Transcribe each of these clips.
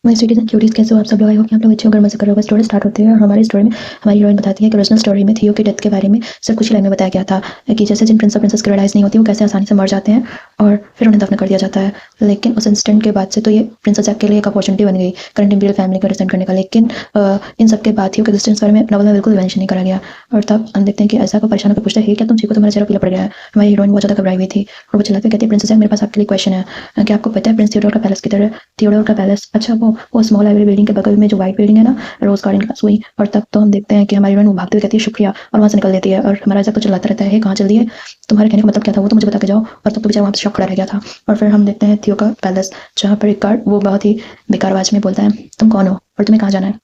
My स्वीटीज़ and cuties, कैसे हो आप सब लोग? आई होप कि आप लोग अच्छे हो। घर मज़े कर रहे होगे। स्टोरी स्टार्ट होती है और हमारी स्टोरी में हमारी हीरोइन बताती है कि ओरिजिनल स्टोरी में थियो की डेथ के बारे में सिर्फ कुछ ही लाइन में बताया गया था कि जैसे जिन प्रिंस और प्रिंसेस की रियलाइज़ नहीं होती वो कैसे आसानी से मर जाते हैं और फिर उन्हें दफन कर दिया जाता है। लेकिन उस इंसिडेंट के बाद से तो ये प्रिंसेस जैक के लिए एक अपॉर्चुनिटी बन गई करंट इंपीरियल फैमिली को रिप्रेजेंट करने का। लेकिन इन सब के बाद थियो के एग्जिस्टेंस बारे में नॉवल में बिल्कुल मेंशन नहीं करा गया। और तब हम देखते हैं कि ऐसा को परेशान होकर पूछता है क्या तुम चीको, तुम्हारा चेहरा पीला पड़ गया है। हमारी हीरोइन बहुत ज़्यादा घबराई हुई थी और वो चिल्लाती कहती है प्रिंसेस जैक मेरे पास आपके लिए क्वेश्चन है कि आपको पता है प्रिंस थियोडोर का पैलेस किधर है? थियोडोर का पैलेस, अच्छा वो स्मॉल लाइब्रेरी बिल्डिंग के बगल में जो व्हाइट बिल्डिंग है ना, रोज गार्डन के पास वही। और तब तो हम देखते हैं कि हमारी हीरोइन वो भागते हुए कहती है शुक्रिया और वहाँ से निकल देती है। और हमारा ऐसा तो चिल्लाता रहता है कहाँ चल दिए, तुम्हारे कहने का मतलब क्या था, वो तो मुझे बता के जाओ। और तब तो बेचारा वहाँ पे शॉक खड़ा रह गया था। और फिर हम देखते हैं थियो का पैलेस, जहाँ पर एक गार्ड वो बहुत ही बेकार आवाज में बोलता है तुम कौन हो और तुम्हें कहाँ जाना है।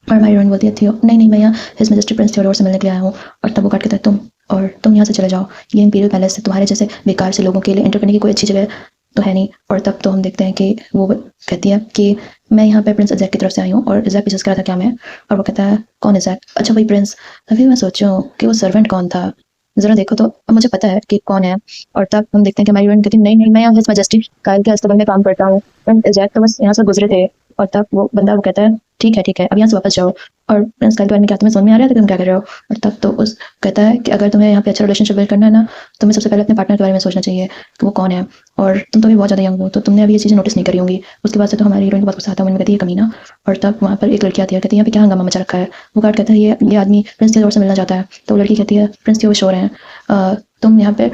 और हमारी हीरोइन बोलती है थियो नहीं नहीं, मैं यहाँ हिज मैजेस्टी प्रिंस थियोडोर से मिलने के लिए आया हूँ। और तब वो गार्ड कहता है तुम यहाँ से चले जाओ, ये इंपीरियल पैलेस है, तुम्हारे जैसे बेकार से लोगों के लिए एंटर करने की कोई अच्छी जगह तो है नहीं। और तब तो हम देखते हैं कि वो कहती है कि मैं यहाँ पे प्रिंस अजैक की तरफ से आई हूँ और इज़ैक पीछे कह रहा था क्या मैं। और वो कहता है कौन इज़ैक, अच्छा वही प्रिंस। अभी मैं सोचूं कि वो सर्वेंट कौन था, जरा देखो तो अब मुझे पता है कि कौन है। और तब हम देखते हैं कि हमारी हीरोइन कहती है नहीं नहीं, मैं यहाँ हिज मैजेस्टी कायल के अस्तबल में काम करता हूँ, प्रिंस इज़ैक तो बस यहाँ से गुजरे थे। और तब वो बंदा वो कहता है ठीक है अब यहाँ से वापस जाओ। और प्रिंस कायल के बारे में क्या तुम्हें समझ में आ रहा है कि तुम क्या कर रहे हो। और तब तो उस कहता है कि अगर तुम्हें यहाँ पे अच्छा रिलेशनशिप बिल्ड करना है ना, तो तुम्हें सबसे पहले अपने पार्टनर के बारे में सोचना चाहिए कि वो कौन है। और तुम तो अभी बहुत ज़्यादा यंग हो तो तुमने अभी ये चीज़ें नोटिस नहीं करी होंगी। उसके बाद से तो हमारी हीरोइन को बहुत गुस्सा आता है, मन में कहती है कमीना। और तब वहाँ पर एक लड़की आती है, कहती है यहाँ पे क्या हंगामा मचा रखा है। वो गार्ड कहता है ये आदमी प्रिंस थियोडोर से मिलना चाहता है। तो वो लड़की कहती है प्रिंस थियोडोर श्योर हैं, तुम यहाँ पे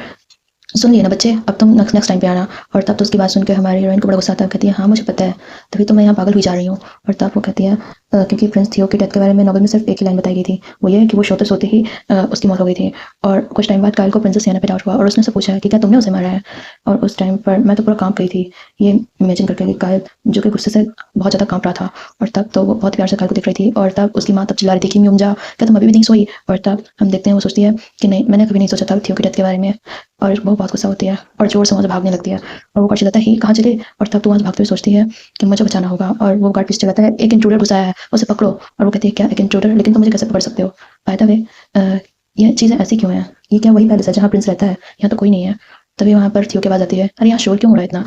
सुन लिए ना बच्चे, अब तुम नेक्स्ट टाइम पे आना। और तब तो उसकी बात सुनकर हमारी हीरोइन को बड़ा गुस्सा आता है, कहती है हाँ मुझे पता है, तभी तो मैं यहाँ पागल हुई जा रही हूँ। और तब वो कहती है क्योंकि प्रिंस थियो की डेथ के बारे में नॉवल में सिर्फ एक ही लाइन बताई गई थी, वो ये है कि वो सोते सोते ही उसकी मौत हो गई थी। और कुछ टाइम बाद कायल को प्रिंसेस सियाना पे डाउट हुआ और उसने से पूछा कि क्या तुमने उसे मारा है। और उस टाइम पर मैं तो पूरा कांप गई थी ये इमेजिन करके कि कायल जो कि गुस्से से बहुत ज़्यादा कांप रहा था। और तब तो वो बहुत प्यार से कायल को देख रही थी। और तब उसकी माँ तब चिल्ला रही थी कि म्यूम जा, क्या तुम अभी भी नहीं सोई। और तब हम देखते हैं वो सोचती है कि नहीं, मैंने कभी नहीं सोचा था थियो की डेथ के बारे में। और वो बहुत गुस्सा होती है और जोर से वहाँ से भागने लगती है। और वो गार्ड चिल्लाता है ही कहाँ चले। और तब तो वहाँ से भागते हुए सोचती है कि मुझे बचाना होगा। और वो गार्ड पीछे चिल्लाता है एक इंट्रूडर घुसा है, उसे पकड़ो। और वो कहती है क्या एक इंट्रूडर, लेकिन तुम मुझे कैसे पकड़ सकते हो। बाय द वे ये चीज़ें ऐसी क्यों हैं, ये क्या वही पैलेस है जहाँ प्रिंस रहता है, यहाँ तो कोई नहीं है। तभी वहाँ पर थियो के पास आती है, अरे यहाँ शोर क्यों हो रहा है इतना।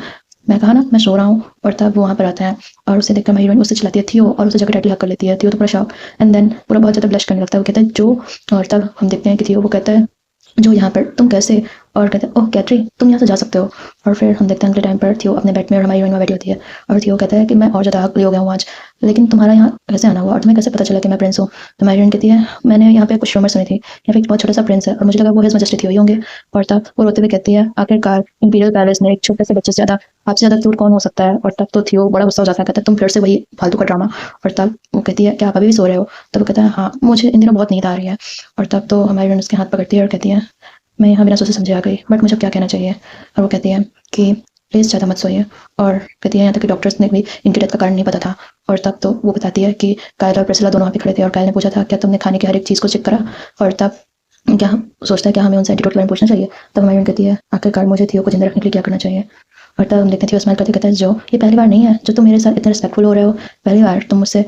मैं कहा ना मैं सो रहा हूँ। और तब वो वहाँ पर आता है और उसे देखकर मेरी हीरोइन उससे चिल्लाती है थियो, और उसे जाकर टाइटली हक कर लेती है। थियो तो पूरा शॉक एंड देन पूरा बहुत ज़्यादा ब्लश करने लगता है। वो कहता है जो। और तब हम देखते हैं कि थियो वो कहता है जो यहाँ पर तुम कैसे। और कहते हैं ओह कैटरी तुम यहाँ से जा सकते हो। और फिर हम देखते हैं अगले टाइम पर थियो अपने बेड में और हमारी हीरोइन में बैठी होती है। और थियो कहता है कि मैं और ज़्यादा हकली हो गया हूँ आज, लेकिन तुम्हारा यहाँ कैसे आना हुआ और तुम्हें कैसे पता चला कि मैं प्रिंस हूँ। तो हमारी हीरोइन कहती है मैंने यहाँ पे कुछ रूमर सुनी थी, यहाँ पे एक बहुत छोटा सा प्रिंस है और मुझे लगा वो हिज मैजेस्टी थियो ही होंगे। और तब वो रोते हुए कहती है आखिरकार इंपीरियल पैलेस में एक छोटे से बच्चे से ज़्यादा आपसे ज़्यादा क्यूट कौन हो सकता है। और तब तो थियो बड़ा गुस्सा हो जाता है, कहता है तुम फिर से वही फालतू का ड्रामा। और तब वो कहती है क्या आप अभी भी सो रहे हो। तब वो कहता है हाँ मुझे इन दिनों बहुत नींद आ रही है। और तब तो हमारी हीरोइन उसके हाथ पकड़ती है और कहती है मैं यहाँ बिना सोचे समझे आ गई, बट मुझे क्या कहना चाहिए। और वो कहती है कि प्लीज़ ज़्यादा मत सोइए। और कहती है यहाँ तक कि डॉक्टर्स ने भी इनकी डेथ का कारण नहीं पता था। और तब तो वो बताती है कि कायल और प्रिसिला दोनों वहाँ पे खड़े थे और कायल ने पूछा था क्या तुमने खाने की हर एक चीज़ को चेक करा। और तब क्या सोचता है क्या हमें उनसे एंटीडोट के बारे में पूछना चाहिए। तब हमारी कहती है आखिरकार मुझे थियो को जिंदा रखने के लिए क्या करना चाहिए। और तब हम देखते हैं थियो स्माइल करते कहता है जो ये पहली बार नहीं है जो तुम मेरे साथ इतने रिस्पेक्टफुल हो रहे हो, पहली बार तुम मुझसे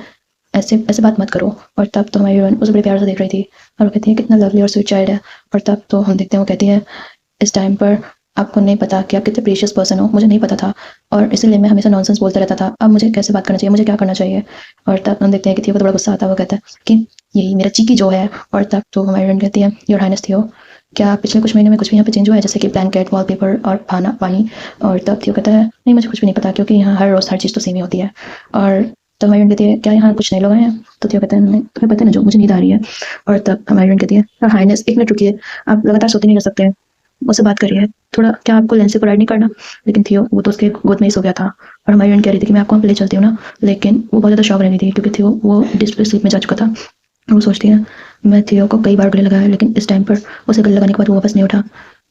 ऐसे ऐसे बात मत करो। और तब तो हमारी हीरोइन उसे बड़े प्यार से देख रही थी और वो कहती है कितना लवली और स्वीट चाइल्ड है। और तब तो हम देखते हैं वो कहती है इस टाइम पर आपको नहीं पता कि आप कितने प्रीशियस पर्सन हो, मुझे नहीं पता था और इसीलिए मैं हमेशा नॉनसेंस बोलता रहता था। अब मुझे कैसे बात करना चाहिए, मुझे क्या करना चाहिए। और तब हम देखते हैं कि थियो को तो बड़ा गुस्सा आता है, वो कहता है कि यही मेरा चीकी जो है। और तब तो हमारी हीरोइन कहती है योर हाइनेस थियो, क्या पिछले कुछ महीने में कुछ भी यहाँ पे चेंज हुआ है, जैसे कि ब्लैंकेट वॉलपेपर और खाना पानी। और तब थियो कहता है नहीं मुझे कुछ भी नहीं पता, क्योंकि यहाँ हर रोज़ हर चीज़ तो सेम ही होती है। और तब हमारी कहती है क्या यहाँ कुछ नए लोग आए हैं। तो थियो कहता है नहीं तुम्हें पता है ना जो मुझे नींद आ रही है। और तब हमारी कहती है योर हाइनेस एक मिनट रुकिए, आप लगातार सोते नहीं रह सकते हैं, मुझसे बात करिए थोड़ा, क्या आपको लेंस से कोलाइड नहीं करना। लेकिन थियो वो तो उसके गोद में ही सो गया था। और हमारी कह रही थी कि मैं आपको वहाँ पे ले चलती हूँ ना, लेकिन वो बहुत ज़्यादा शॉक रह गई थी क्योंकि थियो वो डिस्प्ले स्लीप में जा चुका था। और वो सोचती है मैं थियो को कई बार गले लगाया, लेकिन इस टाइम पर उसे गले लगाने के बाद वो वापस नहीं उठा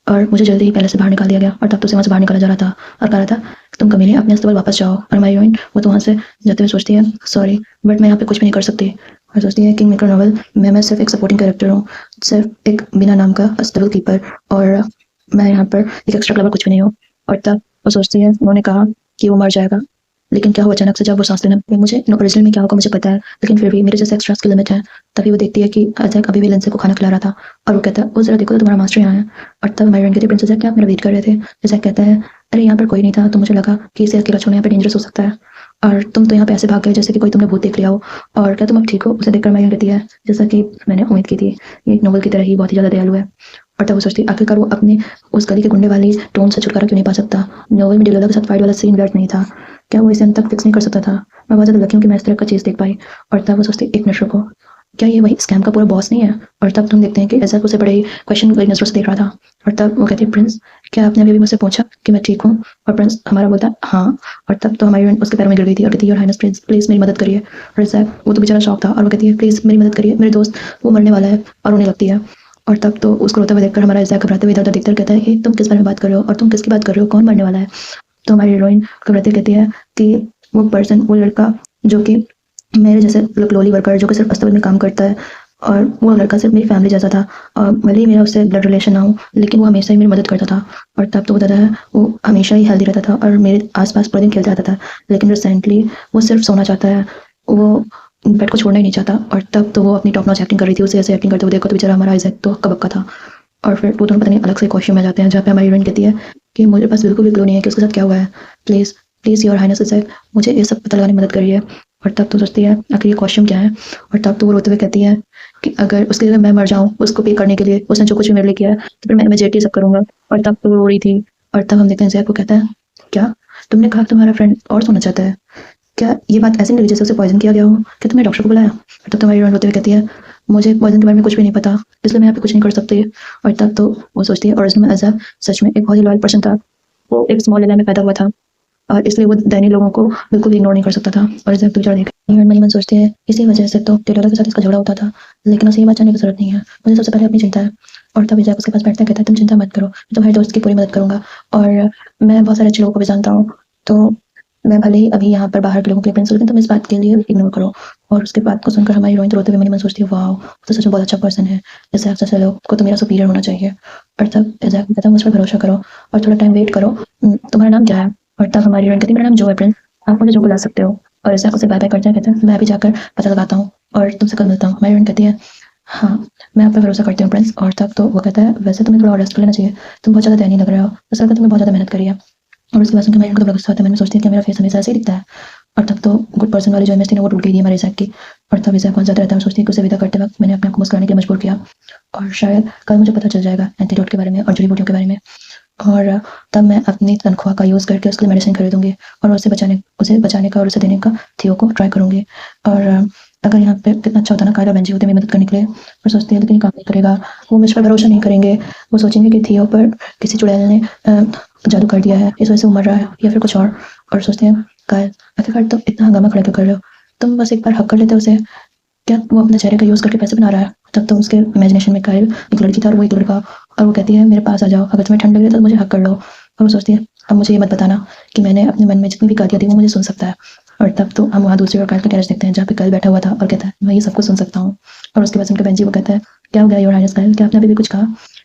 और मुझे जल्दी ही पहले से बाहर निकाल दिया गया। और तब तो उसे वहाँ से बाहर निकाला जा रहा था और कह रहा था तुम कमीने अपने अस्तबल वापस जाओ। और हमारी हीरोइन वो तो वहाँ से जाते हुए सोचती है सॉरी बट मैं यहाँ पे कुछ भी नहीं कर सकती। और सोचती है किंग मेकर नॉवल में मैं सिर्फ एक सपोर्टिंग कैरेक्टर हूँ, सिर्फ एक बिना नाम का अस्तबल कीपर, और मैं यहाँ पर एक एक्स्ट्रा क्लवर कुछ भी नहीं हूँ। और तब वो सोचती है उन्होंने कहा कि वो मर जाएगा, लेकिन क्या हुआ अचानक से जब वो सांस लेने लगी, मुझे ओरिजिनल में क्या होगा मुझे पता है, लेकिन फिर भी मेरे जैसे एक्स्ट्रास की लिमिट है। तभी वो देखती है कि अजय अभी भी लेंसे को खाना खिला रहा था और वो कहता है वो जरा देखो तो तुम्हारा मास्टर यहाँ है। और तब हमारी कहती है प्रिंसेस क्या आप मेरा वेट कर रहे थे। जैसा कहता है अरे यहाँ पर कोई नहीं था तो मुझे लगा कि इसे अकेला छोड़ना यहाँ पर डेंजरस हो सकता है। और तुम तो यहाँ पे ऐसे भाग गए जैसे कि कोई तुमने भूत देख लिया हो, और क्या तुम अब ठीक हो? उसे देखकर हरमाइयोनी कहती है, जैसा कि मैंने उम्मीद की थी, ये एक नोवेल की तरह ही बहुत ही ज़्यादा दयालु है। और तब वो सोचती है आखिरकार वो अपने उस गली के गुंडे वाली टोन से छुटकारा क्यों नहीं पा सकता? नोवेल में डिलोला के साथ फाइट वाला सीन व्यर्थ नहीं था, क्या वो इसे अंत तक फिक्स नहीं कर सकता था? मैं बहुत ज़्यादा लकी हूँ कि मैं इस तरह का चीज़ देख पाई। और तब वो सोचती है एक मिनट रुको, क्या ये वही स्कैम का पूरा बॉस नहीं है? और तब तुम देखते हैं कि ऐसा उसे बड़े ही क्वेश्चन वाली नजरों से देख रहा था। और तब वो कहती है, प्रिंस क्या आपने अभी भी मुझसे पूछा कि मैं ठीक हूँ? और प्रिंस हमारा बोलता है हाँ। और तब तो हमारी उसके पैरों में गिर गई थी और कहती है, योर हाइनेस प्लीज प्लीज मेरी मदद करिए। और जैक वो तो बेचारा शौक था और वो कहती है, प्लीज मेरी मदद करिए, मेरे दोस्त वो मरने वाला है और रोने लगती है। और तब तो उसको रोते हुए देखकर हमारा जैक घबराते हुए इधर उधर देखकर कहता है कि तुम किस बारे में बात कर रहे हो और तुम किसकी बात कर रहे हो, कौन मरने वाला है? तो हमारी हीरोइन घबराते कहती है कि वो पर्सन, वो लड़का जो कि मेरे जैसे लोली वर्कर जो कि सिर्फ अस्पताल में काम करता है, और वो लड़का सिर्फ मेरी फैमिली जैसा था, और भले ही मेरा उससे ब्लड रिलेशन ना हो लेकिन वो हमेशा ही मेरी मदद करता था। और तब तो बताता है वो हमेशा ही हेल्दी रहता था और मेरे आसपास पूरे दिन खेलता रहता था, लेकिन रिसेंटली वो सिर्फ सोना चाहता है, वो बेड को छोड़ना ही नहीं चाहता। और तब तो वो अपनी टॉप नॉच एक्टिंग कर रही थी, उसे ऐसे एक्टिंग करते हुए देखो तो बेचारा हमारा आइजैक तो कबक्का था। और फिर वो दोनों पता नहीं अलग से कॉस्ट्यूम में जाते हैं जहाँ पे हमारी हीरोइन कहती है कि मुझे पास बिल्कुल भी क्लू नहीं है कि उसके साथ क्या हुआ है, please please your highness Jack मुझे ये सब पता लगाने में मदद करिए। और तब तो सोचती है आखिर ये कॉस्ट्यूम क्या है? और तब तो वो रोते हुए कहती है कि अगर उसके लिए मैं मर जाऊँ उसको पे करने के लिए, उसने जो कुछ भी मेरे लिए किया है, तो फिर मैं इमीडिएटली सब करूँगा। और तब तो वो रो रही थी। और तब हम देखते हैं जैक को कहता है, क्या तुमने कहा कि तुम्हारा फ्रेंड और सोना चाहता है? क्या ये बात ऐसी नहीं लगी जैसे उसे पॉइजन किया गया हो? क्या तुमने डॉक्टर को बुलाया? और तब तुम्हारी हीरोइन रोते हुए कहती है, मुझे पॉइजन के बारे में कुछ भी नहीं पता, इसलिए मैं यहाँ पे कुछ नहीं कर सकती। और तब तो वो सोचती है ओरिजिनल में अज़ब सच में एक बहुत ही लॉयल पर्सन था, वो एक स्मॉल एरिया में पैदा हुआ था और इसलिए वो दैनिक लोगों को बिल्कुल भी इग्नोर नहीं कर सकता था। और जब तो बेचारा देख मन ही मन सोचती है इसी वजह से तो टेलर के साथ इसका झगड़ा होता था, लेकिन उसे ये बात जानने की जरूरत नहीं है, मुझे सबसे पहले अपनी चिंता है। और तब जैक उसके पास बैठता है, कहता है तुम चिंता मत करो, मैं तुम्हारे दोस्त की पूरी मदद करूंगा और मैं बहुत सारे अच्छे लोगों को भी जानता हूँ, तो मैं भले ही अभी यहाँ पर बाहर के लोगों के लिए प्रिंस हूँ, लेकिन तुम इस बात के लिए इग्नोर करो। और उसके बात को सुनकर हमारी हीरोइन तो रोते हुए मन ही मन सोचती है, वाह तो सच में बहुत अच्छा पर्सन है, जैसे जैसे लोग को तो मेरा सुपीरियर होना चाहिए। और तब जैक कहता है मुझ पर भरोसा करो और थोड़ा टाइम वेट करो, तुम्हारा नाम क्या है? और तब हमारी हीरोइन कहती है मेरा नाम जो है प्रिंस, आप मुझे जो बुला सकते हो। और जैक उसे बाय बाय करते हैं, कहते हैं मैं अभी जाकर पता लगाता हूँ और तुमसे कल मिलता हूँ। हमारी हीरोइन कहती है हाँ मैं आप पर भरोसा करती हूँ प्रिंस। और तब तो वो कहता है वैसे तुम्हें थोड़ा और रेस्ट कर लेना चाहिए, तुम बहुत ज़्यादा दयनीय लग रहे हो, ऐसा लगता है तुमने बहुत ज़्यादा मेहनत करी है। और उसके बाद सुनकर हमारी हीरोइन को बड़ा गुस्सा आता है, मैंने सोचती है कि मेरा फेस हमेशा ऐसे ही दिखता है। और तब तो गुड पर्सन वाली जो इमेज थी ना वो टूट गई थी हमारे जैक की। और तब जैक बहुत ज़्यादा रहता है, सोचती है कि उसे विदा करते वक्त मैंने अपने आप को मुस्कुराने के लिए मजबूर किया और शायद कल मुझे पता चल जाएगा एंटीडोट के बारे में और जड़ी बूटियों के बारे में, और तब मैं अपनी तनख्वाह का यूज़ करके उसके लिए मेडिसिन खरीदूंगी और उसे बचाने का और उसे देने का थियो को ट्राई करूंगी। और अगर यहाँ पे कितना अच्छा होता ना, कायला बेंजी होते मेरी मदद करने के लिए, पर सोचती है लेकिन ये काम नहीं करेगा, वो मुझ पर भरोसा नहीं करेंगे, वो सोचेंगे कि थियो पर किसी चुड़ैल ने जादू कर दिया है, इस वजह से वो मर रहा है या फिर कुछ और सोचते हैं कायल आखिरकार तुम इतना हंगामा खड़ा क्यों कर रहे हो, तुम बस एक बार हक कर लेते हो उसे, क्या वो अपने चेहरे का यूज़ करके पैसे बना रहा है? तब तो उसके इमेजिनेशन में कायल एक लड़की था और वो एक लड़का, और वो कहती है मेरे पास आ जाओ, अगर तुम्हें ठंड लग रही है तो मुझे हक कर लो। और वो सोचती है अब मुझे ये मत बताना कि मैंने अपने मन में जितनी भी गालियाँ दी वो मुझे सुन सकता है। और तब तो हम वहाँ दूसरी ओर कायल का गैरेज देखते हैं जहाँ पे कायल बैठा हुआ था और कहता है मैं ये सब कुछ सुन सकता हूँ। और उसके बाद उनका बेंजी वो कहता है क्या हो गया योर हाइनेस कायल, क्या आपने अभी भी कुछ कहा?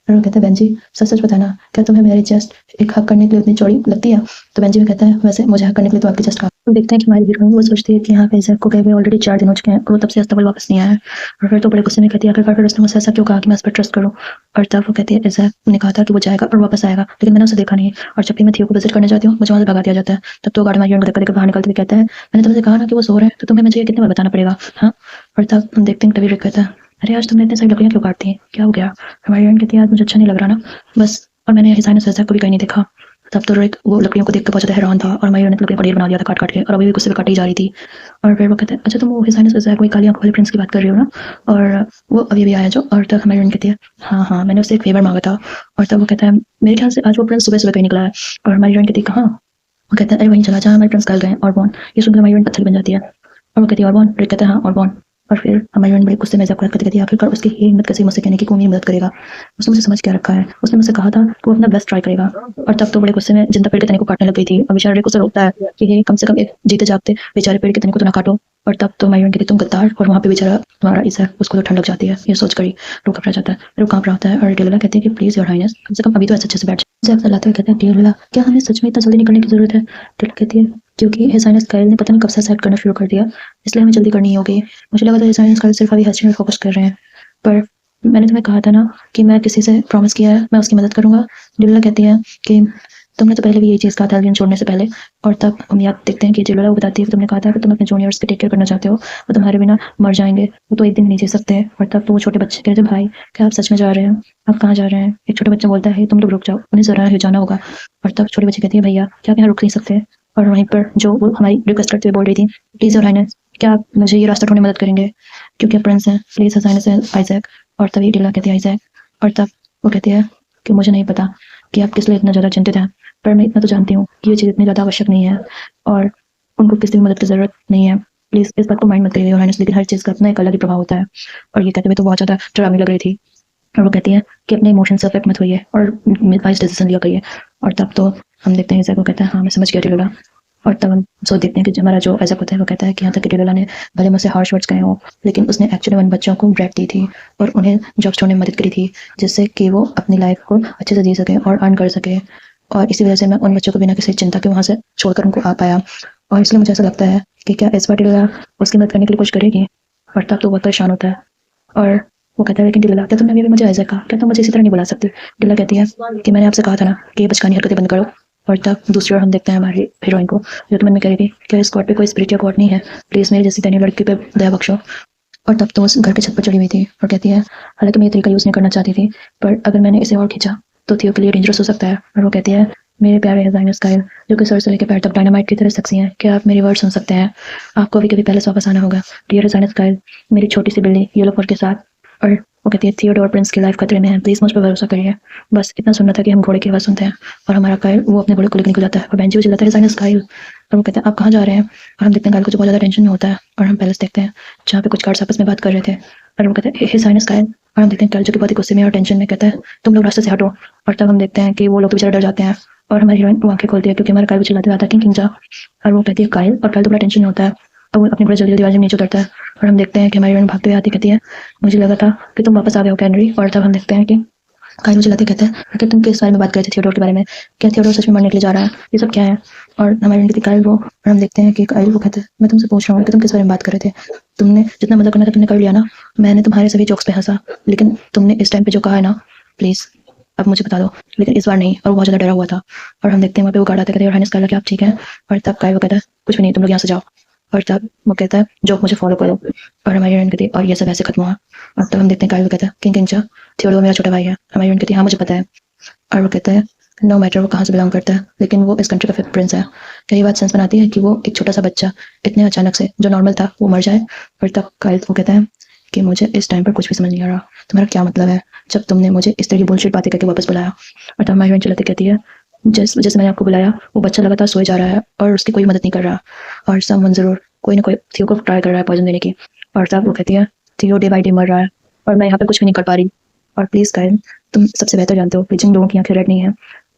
और वो कहता है बेंजी सच सच बताना, क्या तुम्हें मेरी चेस्ट एक हक करने के लिए उतनी चौड़ी लगती है? तो बेंजी भी कहता है वैसे मुझे हक करने के लिए तो आपकी चेस्ट हम देखते हैं कि हमारी हीरोइन वो सोचती है कि यहाँ पे जैक को गए हुए ऑलरेडी 4 दिन हो चुके हैं और वो तब से अस्पताल वापस नहीं आया है। और फिर तो बड़े गुस्से में कहती है आखिरकार फिर उसने मुझसे ऐसा क्यों कहा कि मैं इस पर ट्रस्ट करूँ? और तब वो कहती है जैक ने कहा था कि वो जाएगा और वापस आएगा, लेकिन मैंने उसे देखा नहीं, और जब भी मैं थियो को विजिट करने जाती हूँ मुझे वहाँ से भगा दिया जाता है। तब तो गार्ड हमारी हीरोइन को धक्का देकर बाहर निकलते हुए कहता है मैंने तुमसे कहा ना कि वो सो रहे हैं, तो तुम्हें मुझे ये कितने बार बताना पड़ेगा हाँ? और तब हम देखते हैं टवी कहता है अरे आज तुमने इतनी सारी लकड़ियाँ क्यों काटती हैं, क्या हो गया? हमारी हीरोइन कहती है आज मुझे अच्छा नहीं लग रहा ना बस, और मैंने हिसाइनस जैक को भी कहीं नहीं देखा। तब तो रिक वो लकड़ियों को देख के बहुत ज़्यादा हैरान था और हमारी हीरोइन ने लकड़ियों का ढेर बना दिया था काट काट के, और अभी भी गुस्से में काटी जा रही थी। और फिर वो कहते हैं अच्छा तुम वो हिसाइनस जैक कोई काली आंखों वाले प्रिंस की बात कर रही हो ना, और वो अभी अभी आया जो? और तब हमारी हीरोइन कहती है हाँ हाँ मैंने उससे एक फेवर मांगा था। और तब वो कहता है मेरे ख्याल से आज वो प्रिंस सुबह सुबह कहीं निकला है। और हमारी हीरोइन कहती है कहाँ? वो कहता है अरे वहीं चला जहाँ हमारे प्रिंस कल गए और बॉन। ये सुनकर हमारी हीरोइन पत्थर बन जाती है और वो कहती है और बॉन? रिक कहता है हाँ और बॉन। और फिर हमारी हीरोइन बड़े गुस्से में जब कहती है आखिरकार उसकी ये हिम्मत कैसे मुझसे कहने की वो मेरी मदद करेगा, उसने मुझे समझ क्या रखा है, उसने मुझसे कहा था कि वो अपना बेस्ट ट्राई करेगा। और तब तो बड़े गुस्से में जिंदा पेड़ के तने को काटने लग गई थी और बेचारा रिक उसे रोकता है कि हे कम से कम एक जीते जागते बेचारे पेड़ के तने को तो ना काटो। और तब तो हमारी हीरोइन कहती तुम गद्दार, और वहाँ पे बेचारा तुम्हारा इसे उसको तो ठंड लग जाती है, ये सोच कर ही वो घबरा जाता है, फिर वो कांप रहा होता है। और डेलोला कहती है कि प्लीज योर हाइनेस कम से कम अभी तो अच्छे से बैठ जाओ। जैक लाते हुए कहते हैं डेलोला क्या हमें सच में इतना जल्दी निकलने की जरूरत है? डेलोला कहती है क्योंकि हिज हाइनेस कायल ने पता नहीं कब से सेट करना शुरू कर दिया, इसलिए हमें जल्दी करनी होगी। मुझे लगा था हिज हाइनेस कायल सिर्फ अभी हेस्टिंग में फोकस कर रहे हैं, पर मैंने तुम्हें कहा था ना कि मैं किसी से प्रॉमिस किया है मैं उसकी मदद करूंगा। डेलोला कहती है कि तुमने तो पहले भी यही चीज़ कहा था एल्विन छोड़ने से पहले। और तब हम याद देखते हैं कि जिलोला वो बताती है कि तुमने कहा था कि तुम अपने जूनियर्स के टेक केयर करना चाहते हो, वो तुम्हारे बिना मर जाएंगे, वो तो एक दिन नहीं जी सकते। और तब तो वो छोटे बच्चे कहते भाई क्या आप सच में जा रहे हैं, आप कहाँ जा रहे हैं? एक छोटा बच्चा बोलता है तुम लोग रुक जाओ, उन्हें ज़रा जाना होगा। और तब छोटी बच्ची कहती है भैया क्या आप यहाँ रुक नहीं सकते? और वहीं पर जो वो हमारी रिक्वेस्ट करते हुए बोल रही थी, प्लीज़ योर हाइनेस क्या आप मुझे ये रास्ता ढूंढने में मदद करेंगे, क्योंकि आप प्रिंस हैं, प्लीज़ हिज हाइनेस आइजैक। और तभी डिला कहती है आइजैक। और तब वो कहती है कि मुझे नहीं पता कि आप किस लिए इतना ज़्यादा चिंतित हैं, पर मैं इतना तो जानती हूँ कि ये चीज़ इतनी ज़्यादा आवश्यक नहीं है और उनको किसी भी मदद की ज़रूरत नहीं है। प्लीज़ इस बात को माइंड मत करिए योर हाइनेस, लेकिन हर चीज़ का अपना एक अलग ही प्रभाव होता है। और ये कहते हुए तो बहुत ज़्यादा डरावनी लग रही थी। और वो कहती है कि अपने इमोशन से अफेक्ट मत होइए और वाइज डिसीजन लिया करिए। और तब तो हम देखते हैं ईज़ा को कहता है हाँ मैं समझ गया डिलोला। और तब हम सोच देखते हैं कि हमारा जो ऐसा होता है वो कहता है कि यहाँ तक कि डिलोला ने भले मुझसे हार्श वर्ड्स कहे हों, लेकिन उसने एक्चुअली उन बच्चों को ब्रेक दी थी और उन्हें जॉब्स छोड़ने में मदद करी थी, जिससे कि वो अपनी लाइफ को अच्छे से जी सके और अर्न कर सके। और इसी वजह से मैं उन बच्चों को बिना किसी चिंता के वहाँ से छोड़कर उनको आ पाया। और इसलिए मुझे ऐसा लगता है कि क्या इस बार डिलोला उसकी मदद करने के लिए कुछ करेगी। और तब तो बहुत परेशान होता है और वो कहता है लेकिन डिलोला क्या तुमने अभी भी मुझे ऐसा कहा, क्या तुम मुझे इसी तरह नहीं बुला सकती? डिलोला कहती है कि मैंने आपसे कहा था ना कि ये बचकानी हरकतें बंद करो। और तब दूसरी ओर हम देखते हैं हमारी हीरोइन को जो तो मन में कहेगी क्या इस गॉड पे कोई स्पिरिट या गॉड नहीं है, प्लीज़ मेरी जैसी तनी लड़की पे दया बख्शो। और तब तो उस घर के छत पर चढ़ी हुई थी और कहती है हालांकि मैं ये तरीका यूज़ नहीं करना चाहती थी, पर अगर मैंने इसे और खींचा तो थियो के लिए डेंजरस हो सकता है। और वो कहती है मेरे प्यारे हिज़ाइनस कायल जो कि सर से लेकर पैर तक डायनामाइट की तरह सेक्सी हैं, क्या आप मेरी वर्ड सुन सकते हैं? आपको अभी कभी पैलेस वापस आना होगा डियर हिज़ाइनस कायल, मेरी छोटी सी बिल्ली येलो फर के साथ। और वो कहती है थियोडोर प्रिंस की लाइफ खतरे में है, प्लीज़ मुझ पर भरोसा करिए। बस इतना सुनना था कि हम घोड़े की आवाज़ सुनते हैं और हमारा कायल वो अपने घोड़े को लेकर निकल जाता है और बेंजी वो चिल्लाता है हिज़ाइनस कायल। और वो कहते हैं आप कहाँ जा रहे हैं? और हम देखते हैं कायल को जो बहुत ज़्यादा टेंशन में होता है और हम पैलेस देखते हैं जहाँ पे कुछ गार्ड्स आपस में बात कर रहे थे। और वो कहते हैं हिज़ाइनस कायल। और हम देखते हैं कायल जो कि बहुत ही गुस्से में और टेंशन में कहता है तुम लोग रास्ते से हटो। और तब हम देखते हैं कि वो लोग बेचारे डर जाते हैं और हमारी हीरोइन वो आंखें खोलती है क्योंकि हमारा कायल भी चिल्लाते रहता है किंग जा। और वो कहती है कायल, और कायल तो बड़ा टेंशन में होता है और वो अपनी बड़ी जल्दी दीवार से नीचे उतरता है। और हम देखते हैं कि हमारी हीरोइन भागते हुए आती कहती है मुझे लगा था कि तुम वापस आ गए हो कैनरी। और तब हम देखते हैं कि कायल मुझे चिल्लाते कहता है कि तुम किस बारे में बात कर रहे थे थियोडोर के बारे में, क्या थियोडोर सच में मरने के लिए जा रहा है, ये सब क्या है? और हमारी हीरोइन कहती कायल वो। और हम देखते हैं कि कायल वो कहता है मैं तुमसे पूछ रहा हूँ कि तुम किस बारे में बात कर रहे थे, तुमने जितना मदद करना था तुमने कर लिया ना, मैंने तुम्हारे सभी जोक्स पे हंसा, लेकिन तुमने इस टाइम पे जो कहा है ना प्लीज़ अब मुझे बता दो, लेकिन इस बार नहीं। और वो बहुत ज़्यादा डरा हुआ था। और हम देखते हैं वहाँ पे वो गार्ड आता कहते हैं हाइनेस कायल क्या आप ठीक है? और तब कायल वो कहता है कुछ भी नहीं, तुम लोग यहाँ से जाओ। और तब वो कहता है जो मुझे फॉलो करो। और हमारी हीरोइन कहती है और ये सब ऐसे खत्म हुआ। और तब हम देखते हैं कायल वो कहता है किंग किंचा थियोडोर मेरा छोटा भाई है। हमारी हीरोइन कहती है हाँ मुझे पता है। और वो कहता है नो मैटर वो कहाँ से बिलोंग करता है, लेकिन वो इस कंट्री का फिफ्थ प्रिंस है। क्या ये बात सेंस बनाती है कि वो एक छोटा सा बच्चा इतने अचानक से जो नॉर्मल था वो मर जाए? और तब कायल वो कहता है कि मुझे इस टाइम पर कुछ भी समझ नहीं आ रहा, तुम्हारा क्या मतलब है जब तुमने मुझे इस तरह की बुलशिट बातें करके वापस बुलाया? और तब हमारी हीरोइन चिल्लाती कहती है जिस वजह से मैंने आपको बुलाया वो बच्चा लगातार सोए जा रहा है और उसकी कोई मदद नहीं कर रहा, और समवन जरूर कोई ना कोई थियो को ट्राई कर रहा है पॉइजन देने की। और तब वो कहती है थियो डे बाई डे मर रहा है और मैं यहाँ पे कुछ भी नहीं कर पा रही। और प्लीज़ कायल तुम सबसे बेहतर जानते हो कि जिन लोगों की आंखें रेड नहीं है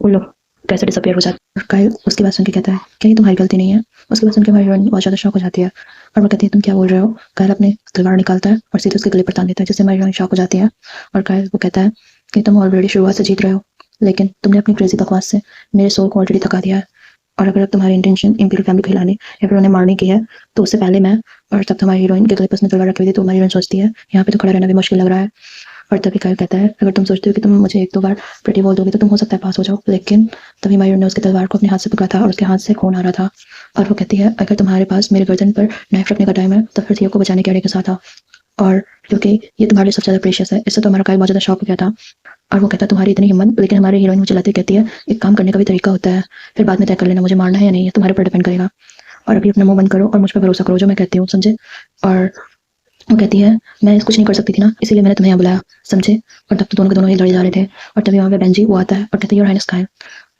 वो लोग कैसे डिसअपियर हो जाते हैं। और कायल उसकी बात सुन के कहता है क्या ये तुम्हारी गलती नहीं है? उसकी बात सुन के हमारी हीरोइन बहुत ज़्यादा शॉक हो जाती है और वो कहती है तुम क्या बोल रहे हो? कायल अपने तलवार निकालता है और सीधे उसके गले पर तान देता है, जिससे हमारी हीरोइन शॉक हो जाती है। और कायल वो कहता है कि तुम ऑलरेडी शुरुआत से जीत रहे हो, लेकिन तुमने अपनी क्रेजी बकवास से मेरे सोल को ऑलरेडी थका दिया है। और अगर अब तुम्हारी इंटेंशन इम्पीरियल फैमिली को हिलाने या फिर उन्हें मारने की है तो उससे पहले मैं। और तब हमारी हीरोइन के गले पर उसने तलवार रखी हुई थी तो हमारी हीरोइन सोचती है यहाँ पे तो खड़ा रहना भी मुश्किल लग रहा है। और तभी कायल कहता है अगर तुम सोचते हो कि तुम मुझे एक दो बार प्रिटी बोल दोगे तो तुम हो सकता है पास हो जाओ, लेकिन तभी हमारी हीरोइन ने उसकी तलवार को अपने हाथ से पकड़ा था और उसके हाथ से खून आ रहा था। और वो कहती है अगर तुम्हारे पास मेरे गर्दन पर नाइफ रखने का टाइम है तो फिर थियो को बचाने के आड़े के साथ था, और क्योंकि ये तुम्हारे लिए सबसे ज़्यादा प्रेशियस है। इससे तो हमारा कायल बहुत ज़्यादा शॉक हो गया था। और वो कहता है तुम्हारी इतनी हिम्मत, लेकिन हमारी हीरोइन मुझे चिल्लाती कहती है एक काम करने का भी तरीका होता है, फिर बाद में तय कर लेना मुझे मारना है या नहीं, ये तुम्हारे ऊपर डिपेंड करेगा। और अभी अपना मुंह बंद करो और मुझ पर भरोसा करो जो मैं कहती हूँ, समझे? और वो कहती है मैं कुछ नहीं कर सकती थी ना, इसीलिए मैंने तुम्हें यहाँ बुलाया, समझे? और तब तो दोनों के दोनों ही लड़े जा रहे थे। और तभी वहाँ पे बेंजी वो आता है और कहते हैं योर हाइनेस कायल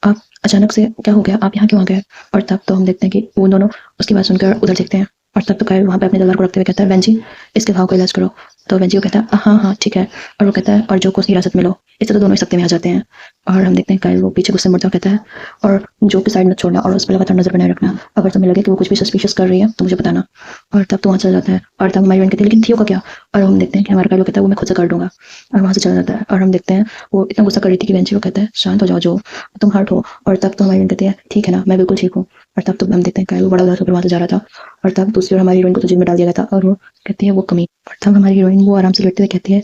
आप अचानक से क्या हो गया, आप यहाँ क्यों आ गए? और तब तो हम देखते हैं कि वो दोनों उसकी बात सुनकर उधर देखते हैं। और तब तो कायल वहाँ पे अपनी तलवार को रखते हुए कहता है बेंजी इसके घाव का इलाज करो। तो बेंजी वो कहता है हाँ हाँ ठीक है। और वो कहता है और जो को उसकी हिरासत में लो। इससे तो दोनों ही सत्ते में आ जाते हैं। और हम देखते हैं कायल वो पीछे गुस्से मुड़ता कहता है और जो की साइड मत छोड़ना और उस पर लगातार नजर बनाए रखना, अगर तुम्हें लगे कि वो कुछ भी सस्पिशियस कर रही है तो मुझे बताना। और तब तो वहाँ चला जाता है। और तब हमारी बहन कहती है लेकिन थियो का क्या? और हम देखते हैं कि हमारा कायल कहता है वो मैं खुद से कर दूंगा, और वहाँ से चला जाता है। और हम देखते हैं वो इतना गुस्सा कर रही थी कि बेंजी वो कहता है शांत हो जाओ जो तुम हर्ट हो। और तब तो हमारी बहन कहती है ठीक है ना मैं बिल्कुल ठीक हूँ। और तब तो हम देखते हैं कायल वो बड़ा उदास होकर वहाँ से जा रहा था। और तब दूसरी ओर हमारी हीरोइन को तो जेल में डाल दिया गया था और वो कहती है वो कमी। और तब हमारी हीरोइन वो आराम से लेटते हुए कहती है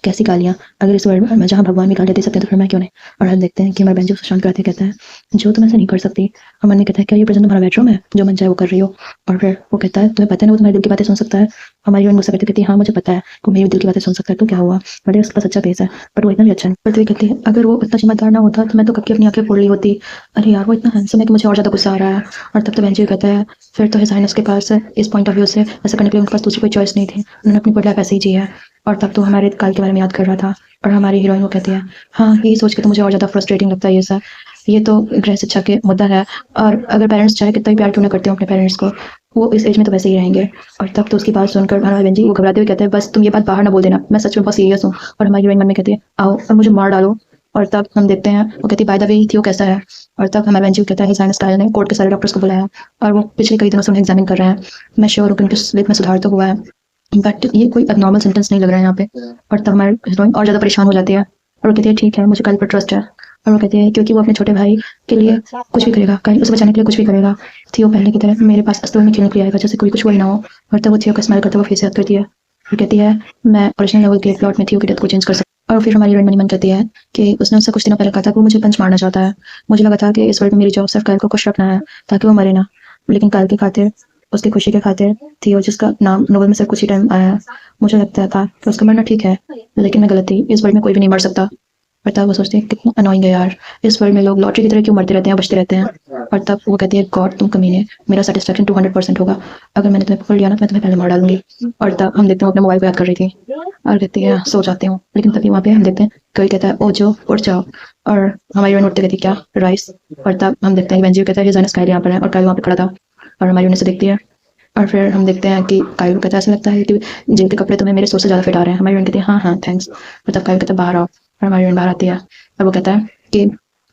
कैसी गालियाँ, अगर इस वर्ल्ड में जहाँ भगवान भी गालियाँ दे सकते हैं तो फिर मैं क्यों नहीं। और हम देखते हैं कि हमारे बहन जी उसको शांत कराते कहता है जो तुम ऐसा नहीं कर सकती। और मन में कहता है क्या ये प्रेजेंट तुम्हारा बेडरूम है जो मन चाहे वो कर रही हो। और फिर वो कहता है तुम्हें पता है ना वो तुम्हारे दिल की बातें सुन सकता है। हमारी बहन गुस्सा करती कहती है हाँ मुझे पता है वो मेरे दिल की बातें सुन सकता है तो क्या हुआ, बड़े उसके पास अच्छा फेस है बट वो इतना भी अच्छा नहीं। पृथ्वी कहती है अगर वो इतना समझदार ना होता तो मैं तो कब की अपनी आंखें फोड़ ली होती। अरे यार वो इतना हैंडसम है कि मुझे और ज़्यादा गुस्सा आ रहा है। और तब तो बहन जी कहता है फिर तो हिज हाइनेस के पास इस पॉइंट ऑफ व्यू से ऐसा करने के लिए उनके पास दूसरी कोई चॉइस नहीं थी, उन्होंने अपनी पूरी लाइफ ऐसे ही जी है। और तब तो हमारे काल के बारे में याद कर रहा था। और हमारी हीरोइन वो कहती है हाँ यही सोच के तो मुझे और ज़्यादा फ्रस्ट्रेटिंग लगता है ये सब। ये तो गृह शिक्षा के मुद्दा है और अगर पेरेंट्स चाहे कितना भी प्यार क्यों ना करते हो अपने पेरेंट्स को वो इस एज में तो वैसे ही रहेंगे। और तब तो उसकी बात सुनकर हमारा बहन जी वो घबराते हुए कहते हैं बस तुम ये बात बाहर ना बोल देना, मैं सच में बहुत सीरियस हूँ। और हमारी हीरोइन मन में कहती है आओ और मुझे मार डालो। और तब हम देखते हैं वो कहती है बाय द वे थियो कैसा है। और तब हमारे बहन जी कहता है साइंस स्टाइल ने कोर्ट के सारे डॉक्टर्स को बुलाया और वो पिछले कई दिनों से उन्हें एग्जामिन कर रहे हैं। मैं श्योर हूँ कि उनके स्लिप में सुधार तो हुआ है बट ये कोई नॉर्मल सेंटेंस नहीं लग रहा है यहाँ पे। और तब हमारी हीरोइन और ज़्यादा परेशान हो जाती है और वो कहती है ठीक है मुझे कल पर ट्रस्ट है। और वो कहती है क्योंकि वो अपने छोटे भाई के लिए कुछ भी करेगा, कल उसे बचाने के लिए कुछ भी करेगा। थियो पहले की तरह मेरे पास अस्तर में खेलने के लिए आएगा जैसे कोई कुछ हुआ ही ना हो। और तब वो थियो का स्माइल करते हुए फिर से याद करती है और कहती है मैं ओरिजिनल लेवल के प्लॉट में थियो की डेथ को चेंज कर सकती। और फिर हमारी हीरोइन मन कहती है कि उसने उससे कुछ दिनों पहले कहा था कि वो मुझे पंच मारना चाहता है। मुझे लगा था कि इस वर्ल्ड में मेरी जॉब सिर्फ कल को खुश रखना है ताकि वो मरे ना, लेकिन कल की खातिर उसकी खुशी के खातिर थियो जिसका नाम नोबल में सिर्फ कुछ ही टाइम आया है, मुझे लगता था कि उसका मरना ठीक है लेकिन मैं गलत थी। इस वर्ल्ड में कोई भी नहीं मर सकता। और तब वो सोचते हैं कितना अनोइंग है यार, इस वर्ल्ड में लोग लॉटरी की तरह क्यों मरते रहते हैं बचते रहते हैं। और तब वो कहती है गॉड तुम कमीने, मेरा सेटिस्फेक्शन 200% होगा, अगर मैंने तुम्हें पकड़ लिया ना तो मैं तुम्हें पहले मार डालूंगी। और तब हम देखते हैं अपने मोबाइल को याद कर रही थी और कहती है सो जाते हूँ। लेकिन तभी वहाँ पे हम देखते हैं कोई कहता है ओ जो उठ जाओ। और हमारी हीरोइन उठते कहती क्या राइस। और तब हम देखते हैं बेंजी कहता है हिज काइल यहाँ पर है और काइल वहाँ पे खड़ा था और हमारी हीरोइन से देखती है। और फिर हम देखते हैं कि काइल कहता है ऐसा लगता है कि जेल के कपड़े तुम्हें मेरे सोच से ज़्यादा फिट आ रहे हैं। हमारी हीरोइन कहती है हाँ हाँ थैंक्स। और तब काइल कहता है बाहर आओ और हमारी हीरोइन बाहर आती है और वो कहता है कि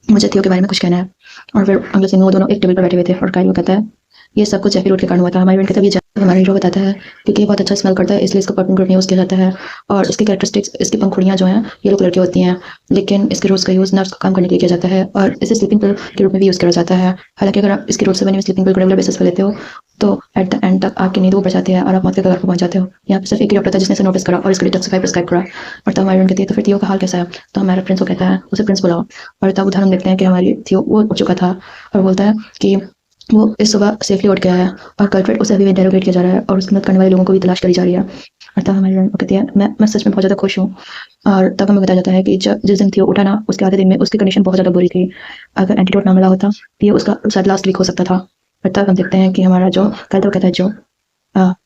मुझे थियो के बारे में कुछ कहना है। और फिर अगले दिन वो दोनों एक टेबल पर बैठे हुए थे और काइल कहता है ये सब कुछ जैफी रोड के कारण हुआ था। हमारी हीरोइन कहता है ये हमारा हीरो बताता है क्योंकि ये बहुत अच्छा स्मेल करता है इसलिए इसको पर्पल ग्रुप यूज़ किया जाता है और इसकी कैरेक्टरिस्टिक्स इसकी पंखुड़ियाँ जो हैं येलो कलर की होती हैं लेकिन इसके रोज़ का यूज़ नर्व्स को काम करने के लिए किया जाता है और इसे स्लीपिंग पिल के रूप में भी यूज़ किया जाता है। हालांकि अगर आप इसके रोज से बनी हुई स्लीपिंग पिल को रेगुलर बेसिस पर लेते हो तो एट द एंड तक आपकी नींद वो बढ़ जाती है और आप मौत के कगार पर पहुंच जाते हो। यहाँ पे सिर्फ एक ही डॉक्टर था जिसने इसे नोटिस करा और इसके डिटॉक्सिफाई प्रिस्क्राइब करा। और तब हमारी कहती है तो फिर थियो का हाल कैसा है। तो हमारा प्रिंस को कहता है उसे प्रिंस बुलाओ। और तब उधर हम देखते हैं कि हमारी थियो वो उठ चुका था और बोलता है कि वो इस सुबह सेफली उठ गया है और कल्प्रिट उसे अभी इंटेरोगेट किया जा रहा है और उसकी मदद करने वाले लोगों को भी तलाश करी जा रही है। और तब हमारी कहती है मैं सच में बहुत ज़्यादा खुश हूँ। और तब हमें बताया जाता है कि जब जिस दिन थियो उठा ना उसके आधे दिन में उसकी कंडीशन बहुत ज़्यादा बुरी थी, अगर एंटीडोट ना मिला होता तो ये उसका शायद लास्ट वीक हो सकता था। और तब हम देखते हैं कि हमारा जो कहता है जो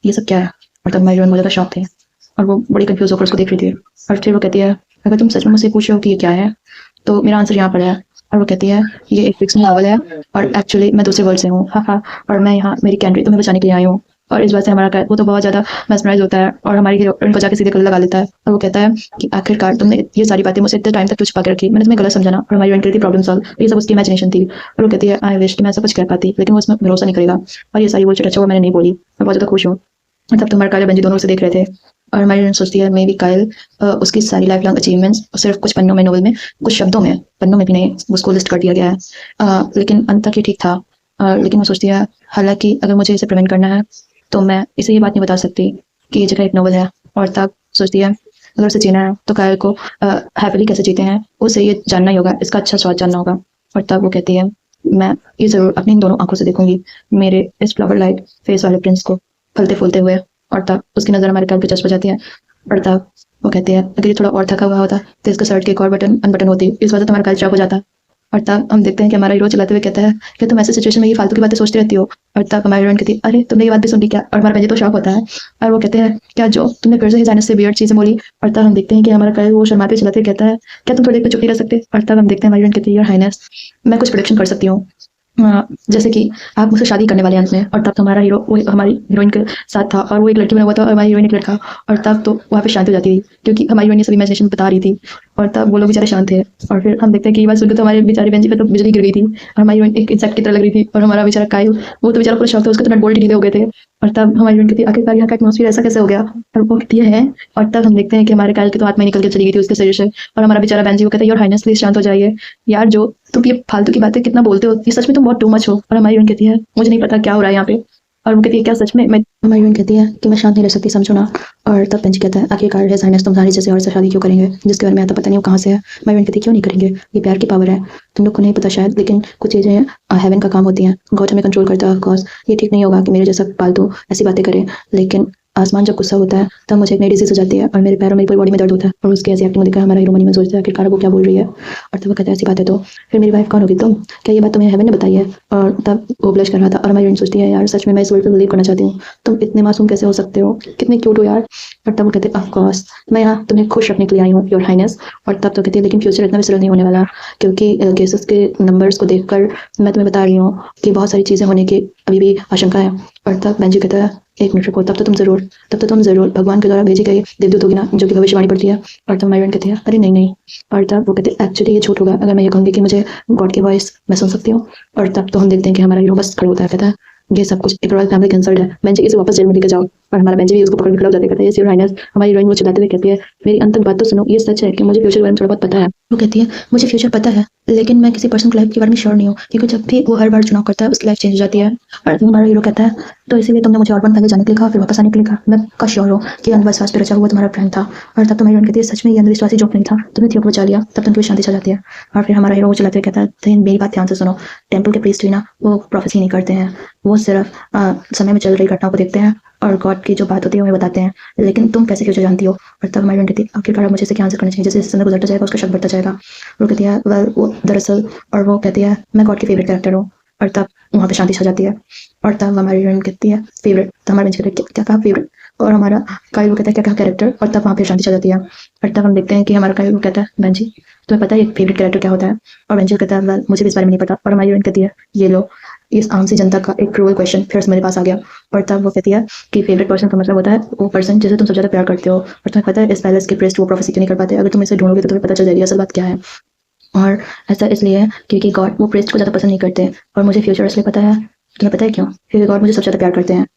ये सब क्या है। और तब हमारी बहुत ज़्यादा शॉक थे और वो बड़ी कंफ्यूज होकर उसको देख रही थी। और फिर वो कहती है अगर तुम सच में मुझसे पूछो कि ये क्या है तो मेरा आंसर यहाँ पर है। और वो कहती है ये एक फिक्शनल नॉवल है और एक्चुअली मैं दूसरे वर्ल्ड से हूँ हाँ हाँ और मैं यहाँ मेरी कैंट्री तुम्हें बचाने के लिए आई हूँ। और इस बात से हमारा वो तो बहुत ज़्यादा मैस्मराइज होता है और हमारी हीरोइन को जाके सीधे गले लगा लेता है। और वो कहता है कि आखिरकार तुमने ये सारी बातें मुझसे इतने टाइम तक क्यों छुपा के रखी, मैंने तुम्हें गलत समझा ना। और हमारी हीरोइन कहती प्रॉब्लम सॉल्व, ये सब उसकी इमेजिनेशन थी। और वो कहती है आई विश कि मैं ऐसा कुछ कह पाती लेकिन वो इसमें भरोसा नहीं करेगा और ये सारी बुलशिट अच्छा हुआ मैंने नहीं बोली, मैं बहुत ज़्यादा खुश हूँ। और तब तुम्हारे काले बेंजी दोनों से देख रहे थे और हमारी हीरोइन सोचती है मे बी काइल उसकी सारी लाइफ लॉन्ग अचीवमेंट्स सिर्फ कुछ पन्नों में नोवेल में कुछ शब्दों में, पन्नों में भी नहीं उसको लिस्ट कर दिया गया है लेकिन अंत तक ही ठीक था। लेकिन वो सोचती है हालांकि अगर मुझे इसे प्रिवेंट करना है तो मैं इसे ये बात नहीं बता सकती कि ये जगह एक नोवेल है। और तब सोचती है अगर उसे जीना है तो काइल को हैप्पीली कैसे जीते हैं उसे ये जानना ही होगा, इसका अच्छा स्वाद जानना होगा। और तब वो कहती है मैं ये ज़रूर अपनी इन दोनों आंखों से देखूंगी मेरे इस फ्लावर लाइक फेस वाले प्रिंस को फलते फूलते हुए। और तब उसकी नज़र हमारे काइल पे जस्ट बजाती है। और तब वो कहती है अगर ये थोड़ा और थका हुआ होता तो इसका शर्ट की एक और बटन अनबटन होती, इस वजह से तुम्हारा काइल चौक हो जाता। और तब हम देखते हैं कि हमारा हीरो चिल्लाते हुए कहता है कि तुम ऐसे सिचुएशन में ये फालतू की बातें सोचती रहती हो। और तब हमारी हीरोइन कहती है अरे तुमने ये बात भी सुन ली क्या। और हमारा बहन तो शॉक होता है और वो कहते हैं क्या जो तुमने फिर से हिजाने से वियर्ड चीज़ें बोली। और तब हम देखते हैं कि हमारा काइल वो शर्माते चिल्लाते हुए कहता है क्या तुम थोड़ी देर पे चुप नहीं रह सकते। और तब हम देखते हैं हमारी हीरोइन कहती है योर हाइनेस मैं कुछ प्रेडिक्शन कर सकती हूँ जैसे कि आप मुझसे शादी करने वाले हैं अंत में। और तब तो हमारा हीरो वो हमारी हीरोइन के साथ था और वो एक लड़की बना हुआ था और हमारी हीरोइन एक लड़का। और तब तो वहाँ पे शांत हो जाती थी क्योंकि हमारी हीरोइन ये सब इमेजिनेशन बता रही थी और तब वो लोग बेचारे शांत थे। और फिर हम देखते हैं कि ये बात सुनकर तो हमारे बेचारे बेंची पे तो बिजली गिर गई थी और हमारी हीरोइन एक इंसेक्ट की तरह लग रही थी और हमारा बेचारा काइल वो तो बेचारा पूरा शौक था, उसके तो नट बोल्ट ढीले हो गए थे। और तब हमारी हीरोइन कहती है आखिरकार यहाँ का एटमॉस्फेयर ऐसा कैसे हो गया। और वो कहती है और तब हम देखते हैं कि हमारे काइल की तो आत्मा निकल के चली गई थी उसके शरीर से। और हमारा बेचारा बेंजी वो कहता है योर हाइनेस प्लीज शांत हो जाइए यार, जो तुम ये फालतू की बातें कितना बोलते हो, ये सच में तुम बहुत टू मच हो। और हमारी हीरोइन कहती है मुझे नहीं पता क्या हो रहा है यहाँ पे। और वो कहती है क्या सच में? मैं मयूरन कहती है कि मैं शांत नहीं रह सकती, समझो ना। और तब बेंजी कहता है आखिरकार है साइनस तुम सारी जैसे और से शादी क्यों करेंगे जिसके बारे में आता पता नहीं वो कहाँ से है। मयूरन कहती है क्यों नहीं करेंगे, ये प्यार की पावर है, तुम लोग को नहीं पता शायद, लेकिन कुछ चीज़ें हेवन का काम होती हैं, गॉड हमें कंट्रोल करता है। ऑफकोर्स ये ठीक नहीं होगा कि मेरे जैसा पालतू ऐसी बातें करे, लेकिन आसमान जब गुस्सा होता है तब मुझे एक नई डिजीज हो जाती है और मेरे पैरों मेरी पूरी बॉडी में दर्द होता है। और उसकी ऐसी एक्टिंग देखकर हमारा हीरो मन में सोचता है आखिरकार वो क्या बोल रही है। और तब वो कहता है ऐसी बात है तो फिर मेरी वाइफ कौन होगी तुम, क्या ये बात तुम्हें हेवन ने बताई है। और तब वो ब्लश कर रहा था और हमारी सोचती है यार सच में मैं इस वर्ल्ड पर बिलीव करना चाहती हूँ, तुम इतने मासूम कैसे हो सकते हो, कितने क्यूट हो यार। और तब वो कहते हैं ऑफ कोर्स मैं यहाँ तुम्हें खुश रखने के लिए आई हूँ योर हाइनेस। और तब तो कहती है लेकिन फ्यूचर इतना भी सरल नहीं होने वाला, क्योंकि केसेस के नंबर्स को देखकर मैं तुम्हें बता रही हूँ कि बहुत सारी चीज़ें होने की अभी भी आशंका है। और तब बेंजी कहता है एक मिनट रुको, तब तो तुम जरूर भगवान के द्वारा भेजी गई देवदूत होगी ना जो कि भविष्यवाणी पड़ती है। और तब मायरन कहती है अरे नहीं नहीं। और तब वो कहते हैं एक्चुअली ये झूठ होगा अगर मैं ये कहूँगी कि मुझे गॉड की वॉइस मैं सुन सकती हूँ। और तब तो हम देखते हैं कि हमारा हीरो बस खड़ा होता है, कहता है ये सब कुछ एक रॉयल फैमिली का इंसल्ट है, बेंजी इसे वापस जेल में लेकर जाओ। और हमारा बेंजी भी उसको पकड़ के खड़ा हो जाता है, कहता है योर हाइनेस। हमारी हीरोइन वो चिल्लाते हुए कहती है मेरी अंत तक बात तो सुनो, ये सच है कि मुझे फ्यूचर के बारे में थोड़ा बहुत पता है। वो कहती है मुझे फ्यूचर पता है लेकिन मैं किसी पर्सन की लाइफ के बारे में श्योर नहीं हूँ, क्योंकि जब भी वो हर बार चुनाव करता है उसकी लाइफ चेंज हो जाती है। और हमारा हीरो कहता है तो इसीलिए तुमने मुझे और पहले जाने के लिए कहा फिर वापस आने के लिए कहा, मैं का श्योर हो कि अंधविश्वास पे रचा हुआ तुम्हारा फ्रेंड था। और तब तुम्हारी हीरोइन कहती है सच में ये अंधविश्वासी जोक नहीं था, तुमने थियो को बचा लिया। तब तुमको शांति छा जाती है। और फिर हमारा हीरो वो चलाते हुए कहता है तो मेरी बात ध्यान से सुनो, टेम्पल के प्रीस्ट भी ना वो प्रोफेसी नहीं करते हैं, वो सिर्फ समय में चल रही घटनाओं को देखते हैं और गॉड की जो बात होती है हमें बताते हैं, लेकिन तुम कैसे फ्यूचर जानती हो। और तब हमारी कहती है आखिरकार मुझे इसे क्या आंसर करना चाहिए, जैसे समय गुजरता जाएगा उसका शक बढ़ता जाएगा। वो कहती है वेल वो दरअसल, और वो कहती है मैं गॉड की फेवरेट कैरेक्टर हूँ। और तब वहाँ पे शांति छा जाती है। और तब हमारी हीरोइन कहती है फेवरेट, तो हमारे बच्चे कहते हैं क्या कहा फेवरेट, और हमारा काइल वो कहता है क्या कहा कैरेक्टर। और तब वहाँ पे शांति छा जाती है। और तब हम देखते हैं कि हमारा काइल वो कहता है बेंजी तुम्हें पता है फेवरेट कैरेक्टर क्या होता है। और बेंजी कहता है well, मुझे भी इस बारे में नहीं पता। और हमारी हीरोइन कहती है ये लो, इस आम सी जनता का एक क्रूअल क्वेश्चन फिर से मेरे पास आ गया। और तब वो कहती है कि फेवरेट पर्सन का मतलब होता है वो पर्सन जिसे तुम सबसे ज़्यादा प्यार करते हो। और तुम्हें पता है इस पैलेस के प्रेस्ट वो प्रोफेसी क्यों नहीं कर पाते, अगर तुम इसे ढूंढोगे तो तुम्हें पता चल जाएगी असल बात क्या है। और ऐसा इसलिए है क्योंकि गॉड वो प्रेस्ट को ज़्यादा पसंद नहीं करते, और मुझे फ्यूचर इसलिए पता है, तुम्हें पता है क्यों, क्योंकि गॉड मुझे सबसे ज़्यादा प्यार करते हैं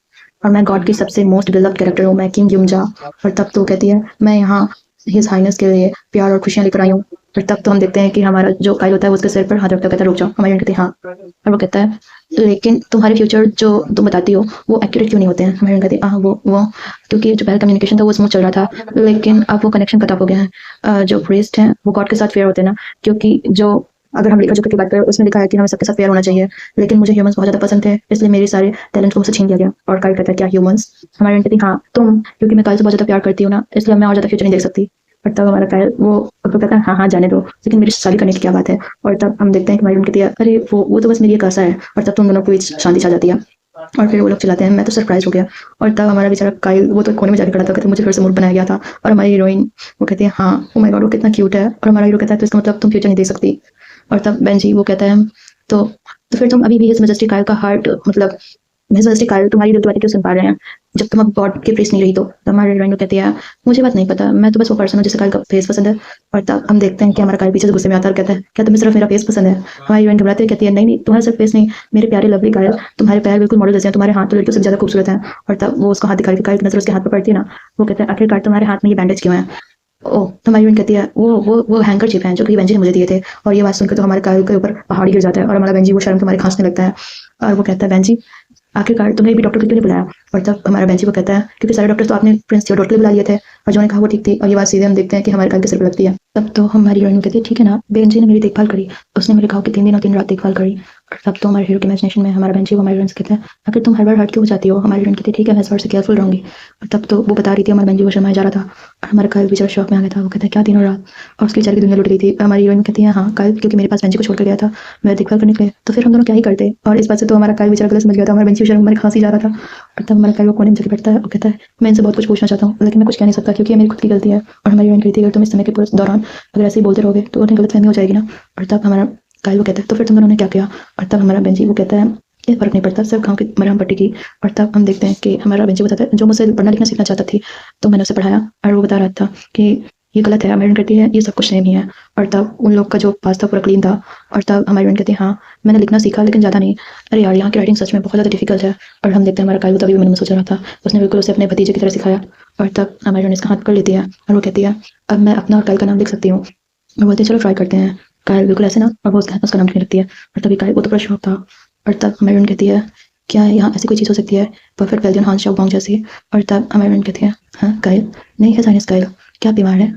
और मैं गॉड की सबसे मोस्ट बिलव्ड कैरेक्टर हूँ, मैं किंग युमजा। और तब तो कहती है मैं यहाँ हिज हाइनेस के लिए प्यार और खुशियाँ लेकर आई हूँ। और तब तो हम देखते हैं कि हमारा जो काइल होता है उसके सिर पर हाथ रखता कहता है रुक जाओ। हमारी कहती है हाँ। और वो कहता है लेकिन तुम्हारे फ्यूचर जो तुम बताती हो वो एक्यूरेट क्यों नहीं होते हैं। हमारी कहती है हाँ वो क्योंकि जो पहले कम्युनिकेशन था वो स्मूथ चल रहा था, लेकिन अब वो कनेक्शन कट ऑफ हो गया है। जो प्रीस्ट हैं वो गॉड के साथ फेयर होते हैं ना, क्योंकि जो अगर हम लिखा जो की बात करें उसमें लिखा है कि हमें सबके साथ फेयर होना चाहिए, लेकिन मुझे ह्यूमंस बहुत ज़्यादा पसंद थे इसलिए मेरे सारे टैलेंट को मुझसे छीन लिया गया। और काइल कहता है क्या ह्यूमंस, हमारी कहती हाँ तुम, क्योंकि मैं काइल से बहुत ज़्यादा प्यार करती हूँ ना इसलिए मैं और ज़्यादा फ्यूचर नहीं देख सकती। और तब हमारा काइल वो कहता है हाँ जाने दो, लेकिन मेरी शादी करने की क्या बात है। और तब हम देखते हैं कि हमारी कहती है अरे वो तो बस मेरी एक आशा है। और तब तुम दोनों को बीच शांति छा जाती है और फिर वो लोग चलाते हैं। मैं तो सरप्राइज हो गया। और तब हमारा बेचारा काइल वो तो कोने में जाके खड़ा था, कहते मुझे फिर से मूड बनाया गया था। और हमारी हीरोइन वो कहती है हाँ ओ माय गॉड वो कितना क्यूट है। और हमारा हीरो कहता है तो इसका मतलब तुम फ्यूचर नहीं देख सकती। और तब बेंजी वो कहता है तो फिर तुम अभी भी हिज मैजेस्टी काइल का हार्ट मतलब हिज मैजेस्टी काइल तुम्हारी दिल की बातें क्यों सुन पा रहे हैं जब तुम अब गॉड के प्रीस्ट नहीं रही। तो हमारी हीरोइन कहती है मुझे बात नहीं पता, मैं तो बस वो पर्सन हूँ जिसे काइल का फेस पसंद है। और तब हम देखते हैं कि हमारा काइल पीछे से गुस्से में आता है और कहता है क्या तुम्हें सिर्फ मेरा फेस पसंद है। हमारी हीरोइन घबराती है कहती है नहीं तुम्हारा सिर्फ फेस नहीं, मेरे प्यारे लवली काइल तुम्हारे पैर बिल्कुल मॉडल जैसे हैं, तुम्हारे हाथ तो लड़कियों से ज़्यादा खूबसूरत हैं। और तब वो उसका हाथ दिखा के काइल की नजर उसके हाथ पर पड़ती है ना, वो कहता है आखिरकार तुम्हारे हाथ में ये बैंडेज क्यों है। ओह हमारी हीरोइन कहती है वो हैंकर चिप हैं जो कि बेंजी ने मुझे दिए थे। और ये बात सुनकर तो हमारे काइल के ऊपर पहाड़ी गिर जाता है और हमारा बेंजी वो शर्म से हमारे खांसने लगता है। और वो कहता है बेंजी आखिरकार तुमने भी डॉक्टर को क्यों नहीं बुलाया। और तब हमारा बेंची को कहता है क्योंकि सारे डॉक्टर तो आपने प्रिंस थियोडोर के लिए बुला लिए थे और जो ने कहा वो ठीक थी। और ये बात सीधे हम देखते हैं कि हमारे काल के सिर पर लगती है। तब तो हमारी हीरोइन कहती है ठीक है ना, बेंजी ने मेरी देखभाल करी, उसने मेरे घाव की 3 दिन और 3 रात देखभाल करी। और तब तो हमारे हीरो के इमेजिनेशन में हमारा बेंची वो हमारी हीरोइन से कहता है आखिर तुम हर बार हर्ट क्यों हो जाती हो। हमारी हीरोइन कहती है ठीक है मैं इस बार से केयरफुल रहूंगी। और तब तो वो बता रही थी हमारा बेंजी वो शर्माया जा रहा था और हमारा काल बेचारा शौक में आ गया था। वो कहता है क्या 3 और रात, और उसकी बेचारे की दुनिया लुट गई थी। हमारी हीरोइन कहती है हाँ काल क्योंकि मेरे पास बेंची को छोड़कर गया था मैं देखभाल करने के लिए, तो फिर हम दोनों क्या ही करते। और इस बात से तो हमारा काल बेचारा गलत समझ गया था, हमारा बेंची शर्म हमारे खांसी जा रहा था। और तब हमारा काल वो कोने में जाके बैठता है और कहता है मैं इनसे बहुत कुछ पूछना चाहता हूँ लेकिन मैं कुछ कह नहीं सकता क्योंकि ये मेरी खुद की गलती है। और हमारी हीरोइन कहती है अगर तुम इस समय के पूरे दौरान अगर ऐसे ही बोलते रहोगे तो उन्हें गलतफहमी हो जाएगी ना। और तब हमारा काइल वो कहता है तो फिर तुम दोनों ने क्या किया। और तब हमारा बेंजी वो कहता है ये फर्क नहीं पड़ता सिर्फ गाँव की मरहम पट्टी की। और तब हम देखते हैं कि हमारा बेंजी बताता है जो मुझसे पढ़ना लिखना सीखना चाहता थी तो मैंने उसे पढ़ाया और वो बता रहा था कि ये गलत है। हमारी हीरोइन कहती है ये सब कुछ सेम ही है। और तब उन लोग का जो पास था पूरा क्लीन था। और तब हमारी हीरोइन कहती है हाँ मैंने लिखना सीखा लेकिन ज़्यादा नहीं, अरे यार यहाँ की राइटिंग सच में बहुत ज़्यादा डिफिकल्ट है। और हम देखते हैं हमारा काइल तभी मैंने में सोच रहा था उसने बिल्कुल उसे अपने भतीजे की तरह सिखाया। और तब हमारी हीरोइन इसका हाथ पकड़ लेती है और वो कहती है अब मैं अपना और काइल का नाम लिख सकती हूँ। और बोलते हैं चलो ट्राई करते हैं। काइल बिल्कुल ऐसे ना और वो उसका नाम लिखने लगती है और तभी काइल वो तो बड़ा शौक था। और तब हमारी हीरोइन कहती है क्या यहाँ ऐसी कोई चीज़ हो सकती है परफेक्ट बेल्जियन हाथ शाओ जैसी? और तब हमारी फ्रेंड कहती है हाँ कायल, नहीं है साइनस कायल, क्या आप बीमार है?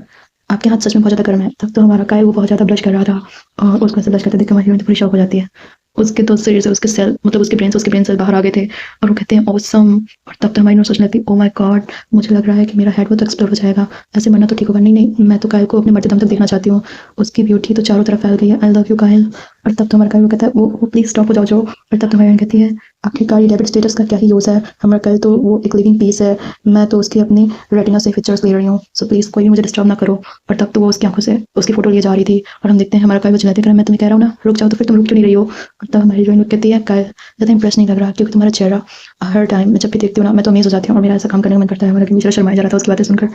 आपके हाथ सच में बहुत ज़्यादा गर्म है। तब तो हमारा कायल वो बहुत ज़्यादा ब्लश कर रहा था और उसको ऐसे ब्लश करते देख के हमारी फ्रेंड पूरी शॉक हो जाती है। उसके तो शरीर से उसके सेल मतलब उसके ब्रेन सेल बाहर आ गए थे और वो कहते हैं ऑसम। और तब तो हमारी फ्रेंड सोचने लगती, ओ माय गॉड, मुझे लग रहा है कि मेरा हेड वो तो एक्सप्लोर हो जाएगा, ऐसे मरना तो ठीक होगा। नहीं नहीं, मैं तो कायल को अपने मरते दम तक देखना चाहती हूँ, उसकी ब्यूटी तो चारों तरफ फैल गई है, आई लव यू कायल। और तब तो हमारा कायल कहता है वो प्लीज स्टॉप हो जाओ जो। और तब तो हमारी फ्रेंड कहती है आखिरकार ये डेबिट स्टेटस का क्या ही यूज़ है, हमारा कायल तो वो एक लिविंग पीस है, मैं तो उसकी अपनी रेटिना से पिक्चर्स ले रही हूँ, सो प्लीज़ कोई भी मुझे डिस्टर्ब ना करो। और तब तो वो उसकी आंखों से उसकी फोटो लिए जा रही थी और हम देखते हैं हमारा कायल वो चिल्लाते कर मैं तुम्हें कह रहा हूँ ना रुक जाओ, तो फिर तुम रुक क्यों नहीं रही हो? और तब हमारी हीरोइन कहती है कायल ज़्यादा इंप्रेस नहीं लग रहा, क्योंकि तुम्हारा चेहरा हर टाइम मैं जब भी देखती हूँ ना मैं तो अमेज हो जाती हूँ और मेरा ऐसा काम करने का मन करता है, हमारा बेचारा शर्माया जा रहा था उसकी बातें सुनकर।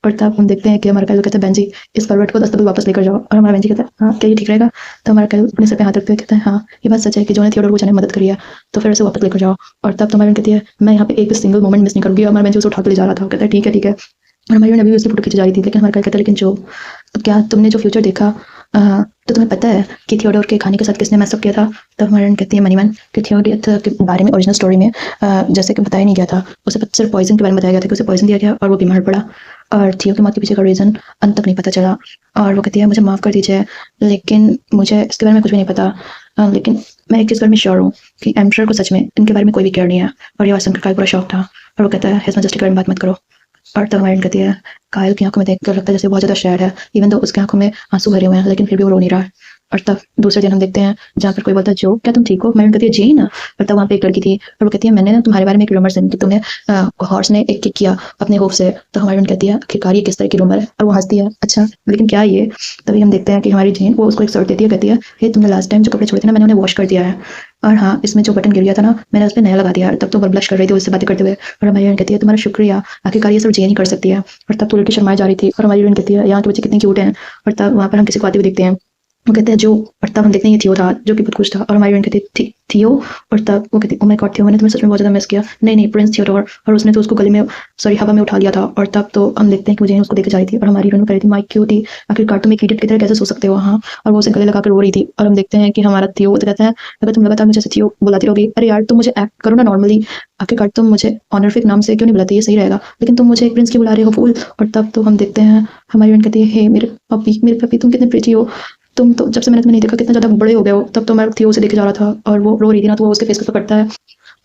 और तब हम देखते हैं कि हमारा कायल कहता है बेंजी इस परवट को दस्तबल वापस लेकर जाओ। और हमारा बेंजी कहता है हाँ क्या ये ठीक रहेगा? तो हमारा कायल अपने सर पे हाथ रखते हुए कहता है हाँ ये बात सच है कि जो ने थियोडोर को जाने में मदद करी है, तो फिर उसे वापस लेकर जाओ। और तब तुम्हारी कहती है मैं यहाँ पे एक सिंगल मोमेंट मिस नहीं करूँगी। और हमारा बेंजी उसे उठा के ले जा रहा था, कहता है ठीक है ठीक है। और हमारी अभी उसकी फोटो खींची जा रही थी, लेकिन हमारा कायल कहता है लेकिन जो क्या तुमने जो फ्यूचर देखा तो तुम्हें पता है कि थियोडोर के खाने के साथ किसने मैसअप किया था? तब हमारी कहती है मनीमैन कि थियोडोर के बारे में ओरिजिनल स्टोरी में जैसे कि बताया नहीं गया था, उसे सिर्फ पॉइजन के बारे में बताया गया था कि उसे पॉइजन दिया गया और वो बीमार पड़ा और थियो की मौत के पीछे का रीज़न अंत तक नहीं पता चला। और वो कहती है मुझे माफ़ कर दीजिए लेकिन मुझे इसके बारे में कुछ भी नहीं पता, लेकिन मैं एक चीज़ बारे में श्योर हूँ कि एम्परर को सच में इनके बारे में कोई भी केयर नहीं है। और ये वासन का कायल पूरा शौक था। और वो कहता है हिज मैजेस्टी के बारे में बात मत करो। और तब हमारी कहती है कायल की आंखों में देखकर लगता है जैसे बहुत ज़्यादा सैड है, इवन तो उसकी आंखों में आंसू भरे हुए हैं लेकिन फिर भी वो रो नहीं रहा है। और तब दूसरे दिन हम देखते हैं जहाँ पर कोई बोलता है जो क्या तुम ठीक हो? मैंने कहती है जी ना। और तब वहाँ पे एक लड़की थी और वो कहती है मैंने ना तुम्हारे बारे में एक रूमर सुनी कि तुम्हें हॉर्स ने एक किक किया अपने होफ से। तो हमारी फ्रेंड कहती है आखिरकार ये किस तरह की रूमर है? और वो हंसती है अच्छा लेकिन क्या ये? तभी हम देखते हैं कि हमारी जेन वो उसको एक शर्ट देती है, कहती है हे तुमने लास्ट टाइम जो कपड़े छोड़े थे ना मैंने उन्हें वॉश कर दिया है, और हाँ इसमें जो बटन गिर गया था ना मैंने उस पर नया लगा दिया है। तब तो वो ब्लश कर रही थी उससे बातें करते हुए। और हमारी फ्रेंड कहती है तुम्हारा शुक्रिया, आखिरकार ये सब जेन ही कर सकती है। और तब तो लड़की शर्माई जा रही थी और हमारी फ्रेंड कहती है यहाँ के बच्चे कितने क्यूट हैं। और तब वहाँ पर हम किसी को आते हुए देखते हैं, वो कहते हैं जो। और तब हम देखते हैं ये थियो था जो कि बहुत खुश था। और हमारी फ्रेंड कहती है थियो। और तब वो कहती है ओ माय गॉड थियो मैंने तुम्हें सच में बहुत ज़्यादा मिस किया। नहीं नहीं प्रिंस थियोडोर। और उसने तो उसको गले में सॉरी हवा में उठा लिया था। और तब तो हम देखते हैं कि वो जेन उसको देखे जा रही थी और हमारी फ्रेंड कह रही थी माय क्यूटी आखिरकार तुम एक इडियट की तरह कैसे सो सकते हो हाँ। और वो उसे गले लगा कर रो रही थी। और हम देखते हैं कि हमारा थियो वो कहता है अगर तुम लगातार मुझे थियो बुलाती रहोगी, अरे यार तुम मुझे एक्ट करो ना नॉर्मली, आखिरकार तुम मुझे ऑनरफिक नाम से क्यों नहीं बुलाती, ये सही रहेगा, लेकिन तुम मुझे एक प्रिंस क्यों बुला रहे हो फूल। और तब तो हम देखते हैं हमारी फ्रेंड कहती है हे मेरे पपी तुम कितने प्रीटी हो, तुम तो जब से मैंने तुम्हें नहीं देखा कितना ज़्यादा बड़े हो गए हो। तब तो मैं थियो उसे देखे जा रहा था और वो रो रही थी ना, तो वो उसके फेस पे पकड़ता है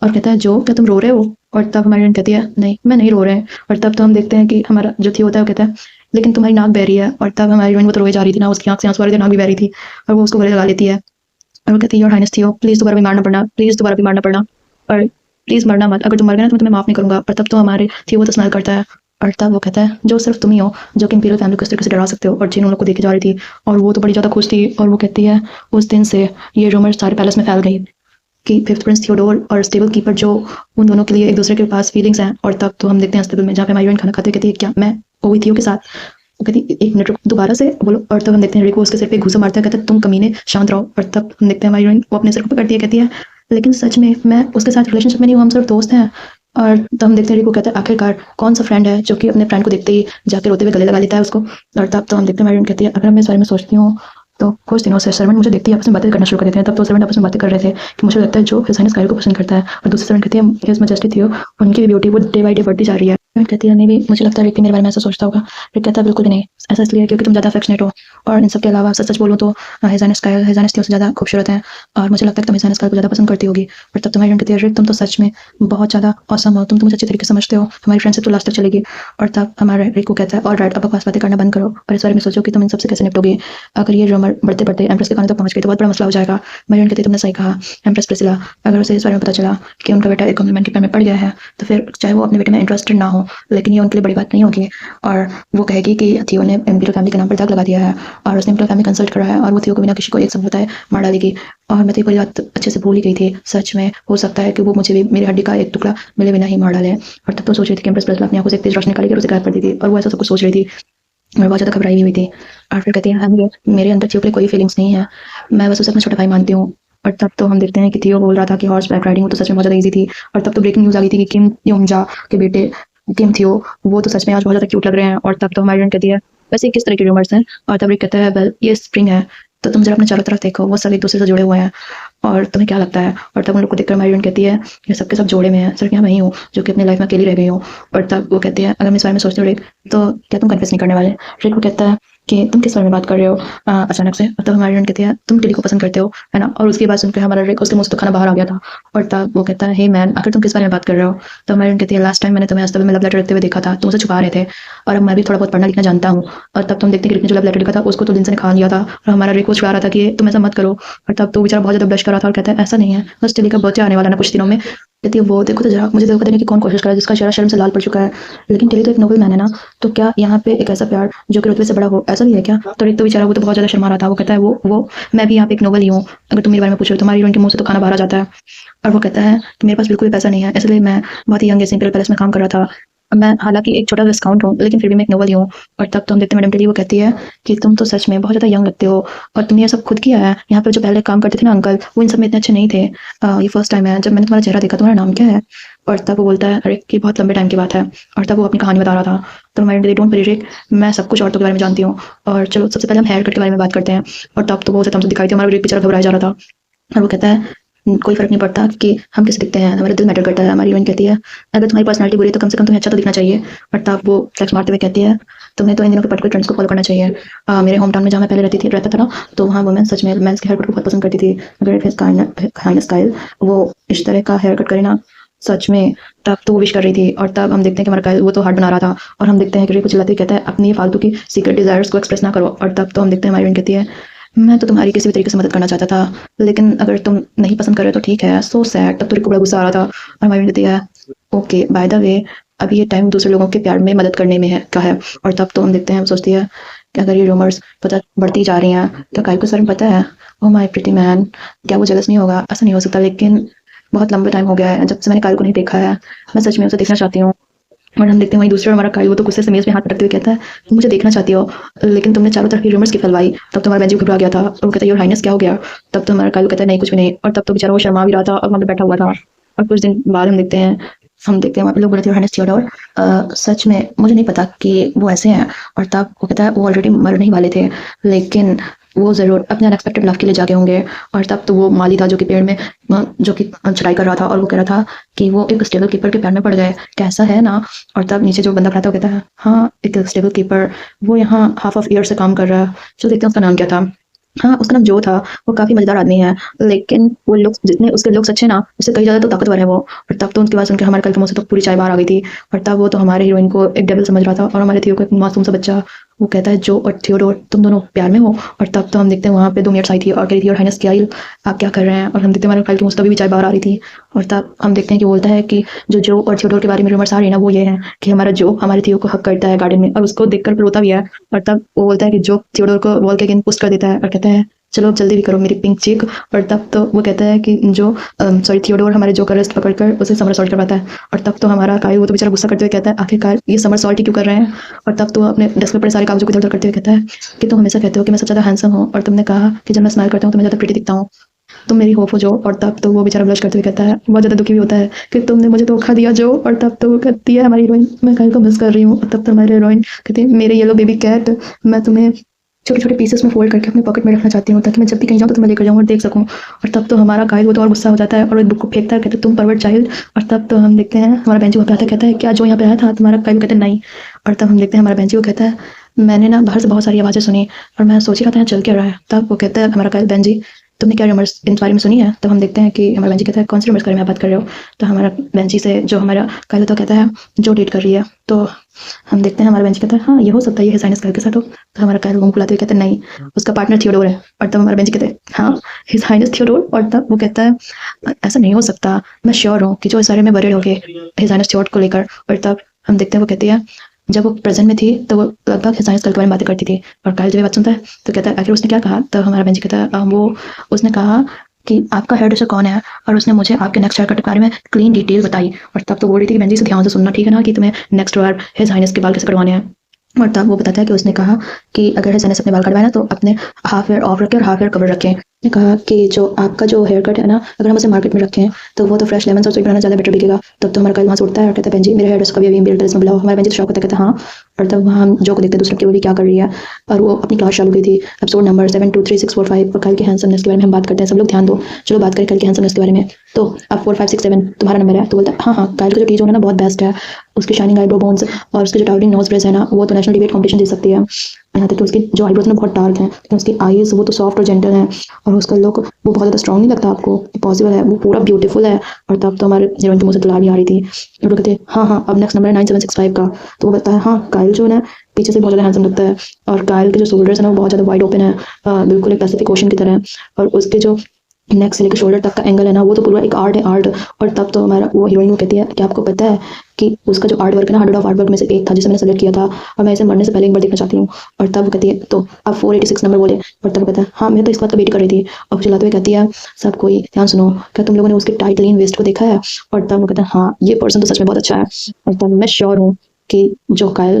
और कहता है जो क्या तुम रो रहे हो? और तब हमारी फ्रेंड कहती है नहीं मैं नहीं रो रहे हैं। और तब तो हम देखते हैं कि हमारा जो थियो होता है वो कहता है लेकिन तुम्हारी नाक बह रही है। और तब हमारी फ्रेंड वो तो रोए जा रही थी ना, उसकी आंख से आंसू आ रहे थे, नाक भी बह रही थी और वो उसको गले लगा लेती है और वो कहती है योर हाइनेस थियो प्लीज़ दोबारा भी मारना पड़ना, प्लीज़ दोबारा भी मारना पड़ना, और प्लीज़ मरना मत, अगर तुम मर गए ना तो मैं तुम्हें माफ़ नहीं करूँगा। और तब तो हमारे थियो वो तो स्माइल करता है और तब वो कहता है जो सिर्फ तुम ही हो जो कि इंपीरियल फैमिली को इस तरीके से डरा सकते हो। और जिन उन लोग को देखे जा रही थी और वो तो बड़ी ज़्यादा खुश थी। और वो कहती है उस दिन से ये रूमर सारे पैलेस में फैल गई कि फिफ्थ प्रिंस थियोडोर और स्टेबल कीपर जो उन दोनों के लिए एक दूसरे के पास फीलिंग्स हैं। और तब तो हम देखते हैं स्टेबल में जहाँ पे हमारी हीरोइन खाना खाते कहती है क्या मैं वो हुई थियो के साथ? वो कहती एक मिनट रुक दोबारा से बोलो। और तब हम देखते हैं रिको उसके सिर पे घूसा मारता है, कहता है तुम कमीने शांत रहो। और तब हम देखते हैं हमारी हीरोइन वो अपने सिर को पकड़ती है, कहती है लेकिन सच में मैं उसके साथ रिलेशनशिप में नहीं हूँ, हम सिर्फ दोस्त हैं। और तब हम देखते हैं रिको कहता है आखिरकार कौन सा फ्रेंड है जो कि अपने फ्रेंड को देखते ही जाके रोते हुए गले लगा लेता है उसको। और तब तो हम देखते हैं हमारी कहती है अगर मैं इस बारे में सोचती हूँ तो कुछ दिनों से सर्वेंट मुझे देखती है आपस में बातें करना शुरू कर देते हैं। तब तो सर्वेंट आपस में बातें कर रहे थे कि मुझे लगता है जो हिज हाइनेस कायल को पसंद करता है। और दूसरे सर्वेंट कहती है हिज मैजेस्टी थियो उनकी भी ब्यूटी वो डे बाई डे बढ़ती जा रही है। कहती है नहीं भी मुझे लगता है रिक मेरे बारे में ऐसा सोचता होगा। रिक कहता है बिल्कुल भी नहीं, ऐसा इसलिए क्योंकि तुम ज़्यादा अफेक्शनेट हो और इन सब के अलावा सच बोलूँ तो हिज हाइनेस थियो से ज़्यादा खूबसूरत है और मुझे लगता है कि तुम हिज हाइनेस कायल को ज़्यादा पसंद करती होगी। और तब तुम्हारी कहती है रिक तुम तो सच में बहुत ज़्यादा औसम हो, तुम तो मुझे अच्छी तरीके से समझते हो, हमारी फ्रेंडशिप तो लास्ट तक चलेगी। और तब हमारा रिक को कहता है और राइट अब बकवास बातें करना बंद करो और इस बारे में सोचो कि तुम इन सबसे कैसे निपटोगे। अगर ये रूमर बढ़ते बढ़ते एम्प्रेस के कानों तक पहुंच गई तो बहुत बड़ा मसला हो जाएगा। मैरियन कहती है तुमने सही कहा, एम्प्रेस प्रिसिला अगर उसे इस बारे में पता चला कि उनका बेटा एक कॉम्प्लीमेंट के पैर में पड़ गया है तो फिर चाहे वो अपने बेटे में इंटरेस्टेड ना हो लेकिन ये उनके लिए बड़ी बात नहीं होगी। और वो कहेगी कि थियो ने इम्पीरियल फैमिली के नाम पर दाग लगा दिया है और उसने इम्पीरियल फैमिली कंसल्ट करा है और वो थियो को बिना किसी को एक सब बताए मार डालेगी। और मैं तो ये पूरी बात अच्छे से भूल ही गई थी, सच में हो सकता है कि वो मुझे भी मेरी हड्डी का एक टुकड़ा मिले बिना ही मार डाले। और तब तो सोच रही थी कि एम्प्रेस प्रिसिला अपनी आंखों से एक तेज रोशनी निकाली और उसे गायब कर दी थी और वो ऐसा सब कुछ सोच रही थी और बहुत ज़्यादा घबराई हुई थी। और फिर कहती है मेरे अंदर थियो के लिए कोई फीलिंग्स नहीं है, मैं बस उसे अपना छोटा भाई मानती हूँ। और तब तो हम देखते हैं कि थियो बोल रहा था कि हॉर्स बैक राइडिंग वो तो सच में बहुत ज़्यादा ईजी थी। और तब तो ब्रेकिंग न्यूज़ आ गई थी कि किम योंगजा के बेटे किम थियो वो तो सच में आज बहुत ज़्यादा क्यूट लग रहे हैं। और तब तो हमारी फ्रेंड कहती है वैसे किस तरह की रूमर्स हैं। और तब रिक कहता है वेल ये स्प्रिंग है तो तुम जरा अपने चारों तरफ देखो वो सब एक दूसरे से जुड़े हुए हैं और तुम्हें क्या लगता है? और तब उन लोग को देखकर हमारी कहती है ये सबके सब जोड़े में है, सिर्फ यहाँ मैं ही हूँ जो कि अपनी लाइफ में अकेली रह गई हूँ। और तब वो कहती है अगर मैं इस बारे में सोचती हूँ रिक, तो क्या तुम कन्फेस नहीं करने वाले? रिक को कहता है कि तुम किस बारे में बात कर रहे हो अचानक से। और तब हमारी कहती है तुम टिली को पसंद करते हो, है ना? और उसकी बात सुनकर हमारा रिक उसके मुंह से तो खाना बाहर आ गया था। और तब वो कहता है हे मैन, आखिर तुम किस बारे में बात कर रहे हो? तो हमारी कहती है लास्ट टाइम मैंने तुम्हें अस्तबल में लव लेटर लिखते हुए देखा था, तुम उसे छुपा रहे थे, और अब मैं भी थोड़ा बहुत पढ़ना लिखना जानता हूँ। और तब तुम देखते कि रिक ने जो लव लेटर लिखा था उसको तो लिंसा ने खा लिया था, और हमारा रिक को छुड़ा रहा था कि तुम ऐसा मत करो। और तब तो बेचारा बहुत ज़्यादा ब्लश कर रहा था और कहता है ऐसा नहीं है, बस टिली का बर्थडे आने वाला ना कुछ दिनों में। कहती है वो देखो तो जरा, मुझे देखो देने की कौन कोशिश कर रहा है जिसका चेहरा शर्म से लाल पड़ चुका है। लेकिन टिली तो एक नोबल मैन है ना, तो क्या यहाँ पे एक ऐसा प्यार जो कि रुतबे से बड़ा हो, ऐसा भी है क्या? तो रिक तो बेचारा वो तो बहुत ज़्यादा शर्मा रहा था। वो कहता है वो मैं भी यहाँ पे एक नोबल ही हूँ, अगर तुम मेरे बारे में पूछ रहे हो। तुम्हारी हीरोइन के मुंह से तो खाना बाहर आ जाता है। और वो कहता है कि मेरे पास बिल्कुल भी पैसा नहीं है, इसलिए मैं बहुत ही यंग एज इंपीरियल पैलेस में काम कर रहा था। मैं हालांकि एक छोटा डिस्काउंट हूँ, लेकिन फिर भी मैं एक नोबल ही हूँ। और तब तो हम देखते हैं मैडम टेली वो कहती है कि तुम तो सच में बहुत ज़्यादा यंग लगते हो, और तुमने ये सब खुद किया है। यहाँ पर जो पहले काम करते थे ना अंकल, वो इन सब में इतने अच्छे नहीं थे। ये फर्स्ट टाइम है जब मैंने तुम्हारा चेहरा देखा। तुम्हारा नाम क्या है? और तब वो बोलता है अरे कि बहुत लंबे टाइम की बात है। और तब वो अपनी कहानी बता रहा था। तो मैडम टेली डोंट वरी रिक, मैं सब कुछ औरतों के बारे में जानती हूँ। और चलो सबसे पहले हम हेयर कट के बारे में बात करते हैं। और तब तो वो उसे दिखाई थी, हमारा रिक बेचारा घबराया जा रहा था। और वो कहता है कोई फ़र्क नहीं पड़ता कि हम कैसे दिखते हैं, हमारा दिल मैटर करता है। हमारी हीरोइन कहती है अगर तुम्हारी पर्सनैलिटी बुरी है तो कम से कम तुम्हें अच्छा तो दिखना चाहिए। और तब वो फ्लेक्स मारते हुए कहती है तुम्हें तो इन दिनों के पर्टिकुलर ट्रेंड्स को फॉलो करना चाहिए। मेरे होम टाउन में जहाँ मैं पहले रहता था ना, तो वहाँ वुमेन सच में मेंस के हेयर कट को बहुत पसंद करती थी। अगर हाइनेस स्टाइल वो इस तरह का हेयर कट करे ना, सच में। तब तो वो विश कर रही थी। और तब हम देखते हैं कि हमारा कायल वो तो हार्ट बना रहा था। और हम देखते हैं कि रिक को चिल्लाते हुए कहता है अपनी ये फालतू की सीक्रेट डिजायर्स को एक्सप्रेस ना करो। और तब तो हम देखते हैं हमारी हीरोइन कहती है मैं तो तुम्हारी किसी भी तरीके से मदद करना चाहता था, लेकिन अगर तुम नहीं पसंद कर रहे तो ठीक है, सो सैड। तब तो रिक को बड़ा गुस्सा आ रहा था। और हमारी कहती है ओके बाय द वे, अभी ये टाइम दूसरे लोगों के प्यार में मदद करने में है का है। और तब तो हम देखते हैं, सोचती है कि अगर ये रूमर्स पता बढ़ती जा रही हैं तो कायल को सर में पता है। ओ माय प्रिटी मैन, क्या वो जेलस नहीं होगा? ऐसा नहीं हो सकता, लेकिन बहुत लंबा टाइम हो गया है जब से मैंने कायल को नहीं देखा है। मैं सच में उसे देखना चाहती हूँ। और हम देखते हैं वहीं दूसरा हमारा कायल वो तो गुस्से से मेज में हाथ पटकते हुए कहता है तुम मुझे देखना चाहती हो, लेकिन तुमने चारों तरफ की रूमर्स की फैलवाई। तब तो हमारा बेंजी घबरा गया था और वो कहता है योर हाइनेस क्या हो गया? तब तो हमारा कायल कहता है नहीं कुछ भी नहीं। और तब तो बेचारा वो शर्मा भी रहा था और वहाँ पे बैठा हुआ था। और कुछ दिन बाद हम देखते हैं वहाँ पे लोग बोले थे योर हाइनेस थियोडोर, सच में मुझे नहीं पता कि वो ऐसे हैं। और तब वो कहता है वो ऑलरेडी मरने ही वाले थे, लेकिन वो ज़रूर अपने अनएक्सपेक्टेड लव के लिए जागे होंगे। और तब तो वो माली था जो कि पेड़ में जो कि चढ़ाई कर रहा था, और वो कह रहा था कि वो एक स्टेबल कीपर के पैर में पड़ गए, कैसा है ना? और तब नीचे जो बंदा खड़ा था वो कहता है हाँ एक स्टेबल कीपर, वो यहाँ हाफ ऑफ ईयर से काम कर रहा है। चलो देखते हैं उसका नाम क्या था। हाँ उसका नाम जो था। वो काफ़ी मज़ेदार आदमी है, लेकिन वो लुक्स जितने उसके लुक्स अच्छे ना, उससे कई ज़्यादा तो ताकतवर है वो। और तब तो उनके बाद सुनकर हमारे कल के मुँह से तो पूरी चाय बाहर आ गई थी। और तब वो तो हमारे हीरोइन को एक डेविल समझ रहा था और हमारे थियो को एक मासूम सा बच्चा। वो कहता है जो और थियोडोर तुम दोनों प्यार में हो। और तब तो हम देखते हैं वहाँ पे 2 मिनट्स आई थी और कह रही थी और हाइनेस क्या आप क्या कर रहे हैं? और हम देखते हैं हमारे कल के मुँह से तभी भी चाय बाहर आ रही थी। और तब हम देखते हैं कि बोलता है कि जो और थियोडोर के बारे में रूमर्स आ रही है ना, वो ये है कि हमारा जो हमारे थियो को हक करता है गार्डन में, और उसको देखकर रोता भी है। और तब वो बोलता है कि जो थियोडोर को वॉल के अगेंस्ट पुश कर देता है और कहता है चलो अब जल्दी भी करो मेरी पिंक चिक। और तब तो वो कहता है कि जो थियोडोर हमारे जो का रिस्ट पकड़कर उसे समर सॉल्ट करवाता है। और तब तो हमारा कायल वो तो बेचारा गुस्सा करते हुए कहता है आखिरकार ये समर सॉल्ट ही क्यों कर रहे हैं? और तब तो अपने डेस्क पर पड़े सारे कागजों को इधर-उधर करते हुए कहता है कि तुम हमेशा कहते हो कि मैं सबसे ज़्यादा हैंडसम हूँ, और तुमने कहा कि जब मैं स्माइल करता हूँ तो मैं ज़्यादा प्रिटी दिखता हूँ, तुम मेरी होप हो जो। और तब तो वो बेचारा ब्लश करते हुए कहता है, बहुत ज़्यादा दुखी भी होता है कि तुमने मुझे धोखा दिया जो। और तब तो वो कहती है हमारी हीरोइन मैं कायल को मिस कर रही हूँ। और तब तो हमारी हीरोइन कहती है मेरे येलो बेबी कैट, मैं तुम्हें छोटे-छोटे पीसेस में फोल्ड करके अपने पॉकेट में रखना चाहती हूँ ताकि मैं जब भी कहीं जाऊँ तो तुम्हें लेकर जाऊँ और देख सकूँ। और तब तो हमारा कायल वो तो और गुस्सा हो जाता है और एक बुक को फेंकता है, कहता है तुम परवर्ट चाइल्ड। और तब तो हम देखते हैं हमारा बेंची वहाँ पे आता है, कहता है क्या जो यहाँ पे आया था तुम्हारा? कायल कहता है नहीं। और तब हम देखते हैं हमारा बेंची वो कहता है मैंने ना बाहर से बहुत सारी आवाज़ें सुनी और मैं सोच ही रहा था यहाँ चल क्या रहा है। तब वो कहता है हमारा कायल बेंजी तुमने क्या रूमर्स इन बारे में सुनी है? तब हम देखते हैं कि हमारा बेंची कहता है कौन से रूमर्स के बारे में आप बात कर रहे हो? तो हमारा बेंची से जो हमारा कायल तो कहता है जो डेट कर रही है। तो हम देखते हैं हमारा बेंची कहता है हाँ ये हो सकता है ये साइनस कायल के साथ हो। तो हमारा कायल मुंह फुलाते हुए कहता है नहीं उसका पार्टनर थियोडोर है। और तब हमारा बेंची कहता है हाँ हिज हाइनेस थियोडोर। और तब वो कहता है ऐसा नहीं हो सकता, मैं श्योर हूँ कि जो इस बारे में वरीड हो गए हिज हाइनेस थियोडोर को लेकर। और तब हम देखते हैं वो कहती है जब वो प्रेजेंट में थी तो वो लगभग हिज हाइनेस कायल के बारे में बातें करती थी। और कायल जब ये बात सुनता है तो कहता है आखिर उसने क्या कहा? तब हमारा बेंची कहता है वो उसने कहा कि आपका हेयर ड्रेसर कौन है, और उसने मुझे आपके नेक्स्ट हेयर कट के बारे में क्लीन डिटेल बताई। और तब तो बोल रही थी कि बेंजी से ध्यान से सुनना ठीक है ना, कि तुम्हें नेक्स्ट बार हिज हाइनेस के बाल कैसे कटवाने हैं। और तब वो बताता है कि उसने कहा कि अगर हिज हाइनेस अपने बाल कटवाए ना तो अपने हाफ हेयर ऑफ रखें और हाफ हेयर कवर रखें। ने कहा कि जो आपका जो हेयर कट है ना, अगर हम उसे मार्केट में रखें तो वो तो फ्रेश लेमन और स्वीट बनाना ज़्यादा बेटर बिकेगा। तब तो हमारा कल वहाँ से उठता है और कहता है बहन जी मेरे हेयर कभी अभी मेरे में बुलाओ। हमारा बहन जी तो शौक होता है, कहता है हाँ। और तब वहाँ हम जो को देखते हैं दूसरे की वो भी क्या कर रही है, और वो अपनी क्लास चालू की थी। एपिसोड नंबर 723 645 और कल के हैंडसमनेस के बारे में हम बात करते हैं। सब लोग ध्यान दो, चलो बात करें कल के हैंडसमनेस के बारे में। तो अब 4 5 6 7 तुम्हारा नंबर है। तो बोलता है हाँ हाँ, कल का जो टी जोन है ना बहुत बेस्ट है, उसकी शाइनिंग आईब्रो बोन्स और उसके जो टावरिंग नोज ब्रेस है ना, वो तो नेशनल डिबेट कॉम्पिटिशन जीत सकती है। यहाँ तक कि उसकी जो आईब्रोज ना बहुत डार्क हैं, लेकिन उसकी आईज वो तो सॉफ्ट और जेंटल हैं, और उसका लुक वो बहुत ज़्यादा स्ट्रॉन्ग नहीं लगता आपको, पॉसिबल है, वो पूरा ब्यूटीफुल है। और तब तो हमारे हीरोइन के मुँह से दुलारी आ रही थी। और वो कहते हैं हाँ हाँ, अब नेक्स्ट नंबर है 9765 का। तो वो कहता है हाँ, कायल जो है पीछे से बहुत ज़्यादा हैंडसम लगता है, और कायल के जो शोल्डर्स हैं ना वो बहुत ज़्यादा वाइड ओपन है, बिल्कुल एक पैसिफिक ओशन की तरह है। और उसके जो नेक से लेकर शोल्डर तक का एंगल है ना, वो तो पूरा एक आर्ट है, आर्ट। और तब तो हमारा वो हीरोइन वो कहती है कि आपको पता है कि उसका जो आर्ट वर्क है ना 100 ऑफ आर्ट वर्क में से एक था जिसे मैंने सेलेक्ट किया था, और मैं इसे मरने से पहले एक बार देखना चाहती हूँ। और तब वो कहती है तो आप 486 नंबर बोले। और तब वो कहता है हाँ, मैं तो इस बात का वेट कर रही थी। और चिल्लाते हुए कहती है सब कोई ध्यान सुनो, क्या तुम लोगों ने उसके टाइट लीन वेस्ट को देखा है? और तब वो कहता है हाँ, ये पर्सन तो सच में बहुत अच्छा है। और तब मैं श्योर हूँ कि जो कायल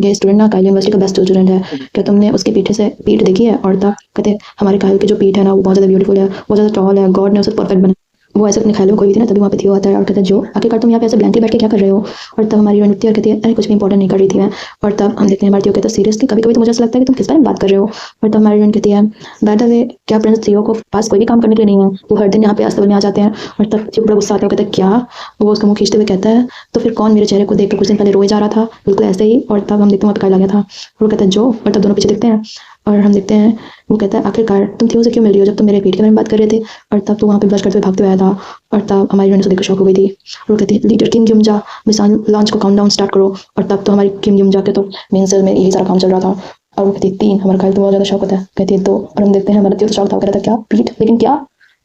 ये स्टूडेंट ना कायल यूनिवर्सिटी का बेस्ट स्टूडेंट है, क्या तुमने उसके पीछे से पीठ देखी है? और तब कहते हैं हमारे कायल की जो पीठ है ना वो बहुत ज़्यादा ब्यूटीफुल है, बहुत ज़्यादा टॉल है, गॉड ने उसे परफेक्ट बनाया। वो ऐसे अपने ख्यालों में कोई भी थी ना, तभी वहाँ पे थियो आता है और कहता है जो आखिरकार तुम यहाँ पे ऐसे ब्लैंकली बैठ के क्या कर रहे हो? और तब हमारी रणनीति और कहती है अरे कुछ भी इंपॉर्टेंट नहीं कर रही थी मैं। और तब हम देखते हैं हमारी थियो कहता है सीरियसली कभी कभी तो मुझे ऐसा लगता है कि तुम किस बारे में बात कर रहे हो? और तब हमारी रण कहती है बाय द वे क्या प्रिंस थियो को पास कोई भी काम करने के लिए नहीं है, वो हर दिन यहाँ पे अस्तबल में आ जाते हैं। और तब थियो बड़ा गुस्सा आता है, कहता है क्या? वो उसका मुँह खींचते हुए कहता है तो फिर कौन मेरे चेहरे को देखकर कुछ दिन पहले रोए जा रहा था बिल्कुल ऐसे ही? और तब हम देखते हैं वहाँ पे कायल आ गया था, और वो कहता है जो। और तब दोनों पीछे देखते हैं और हम देखते हैं वो कहता है आखिरकार तुम थियो से क्यों मिल रही हो जब तुम मेरे पीठ के बारे में बात कर रहे थे? और तब तो वहाँ पे ब्लश करते हुए भागते हुए आया था। और तब हमारी रणनीति देखकर शॉक हो गई थी, और वो कहती है लीडर किम युमजा मिसाइल लॉन्च को काउंटडाउन स्टार्ट करो। और तब तो हमारी किम युमजा के तो मेन सेल में यही सारा काम चल रहा था। और वो कहती है 3। हमारा कायल तो बहुत ज़्यादा शौक होता है, कहती है 2। और हम देखते हैं हमारा थियो तो शौक था, कह रहा था क्या पीठ, लेकिन क्या?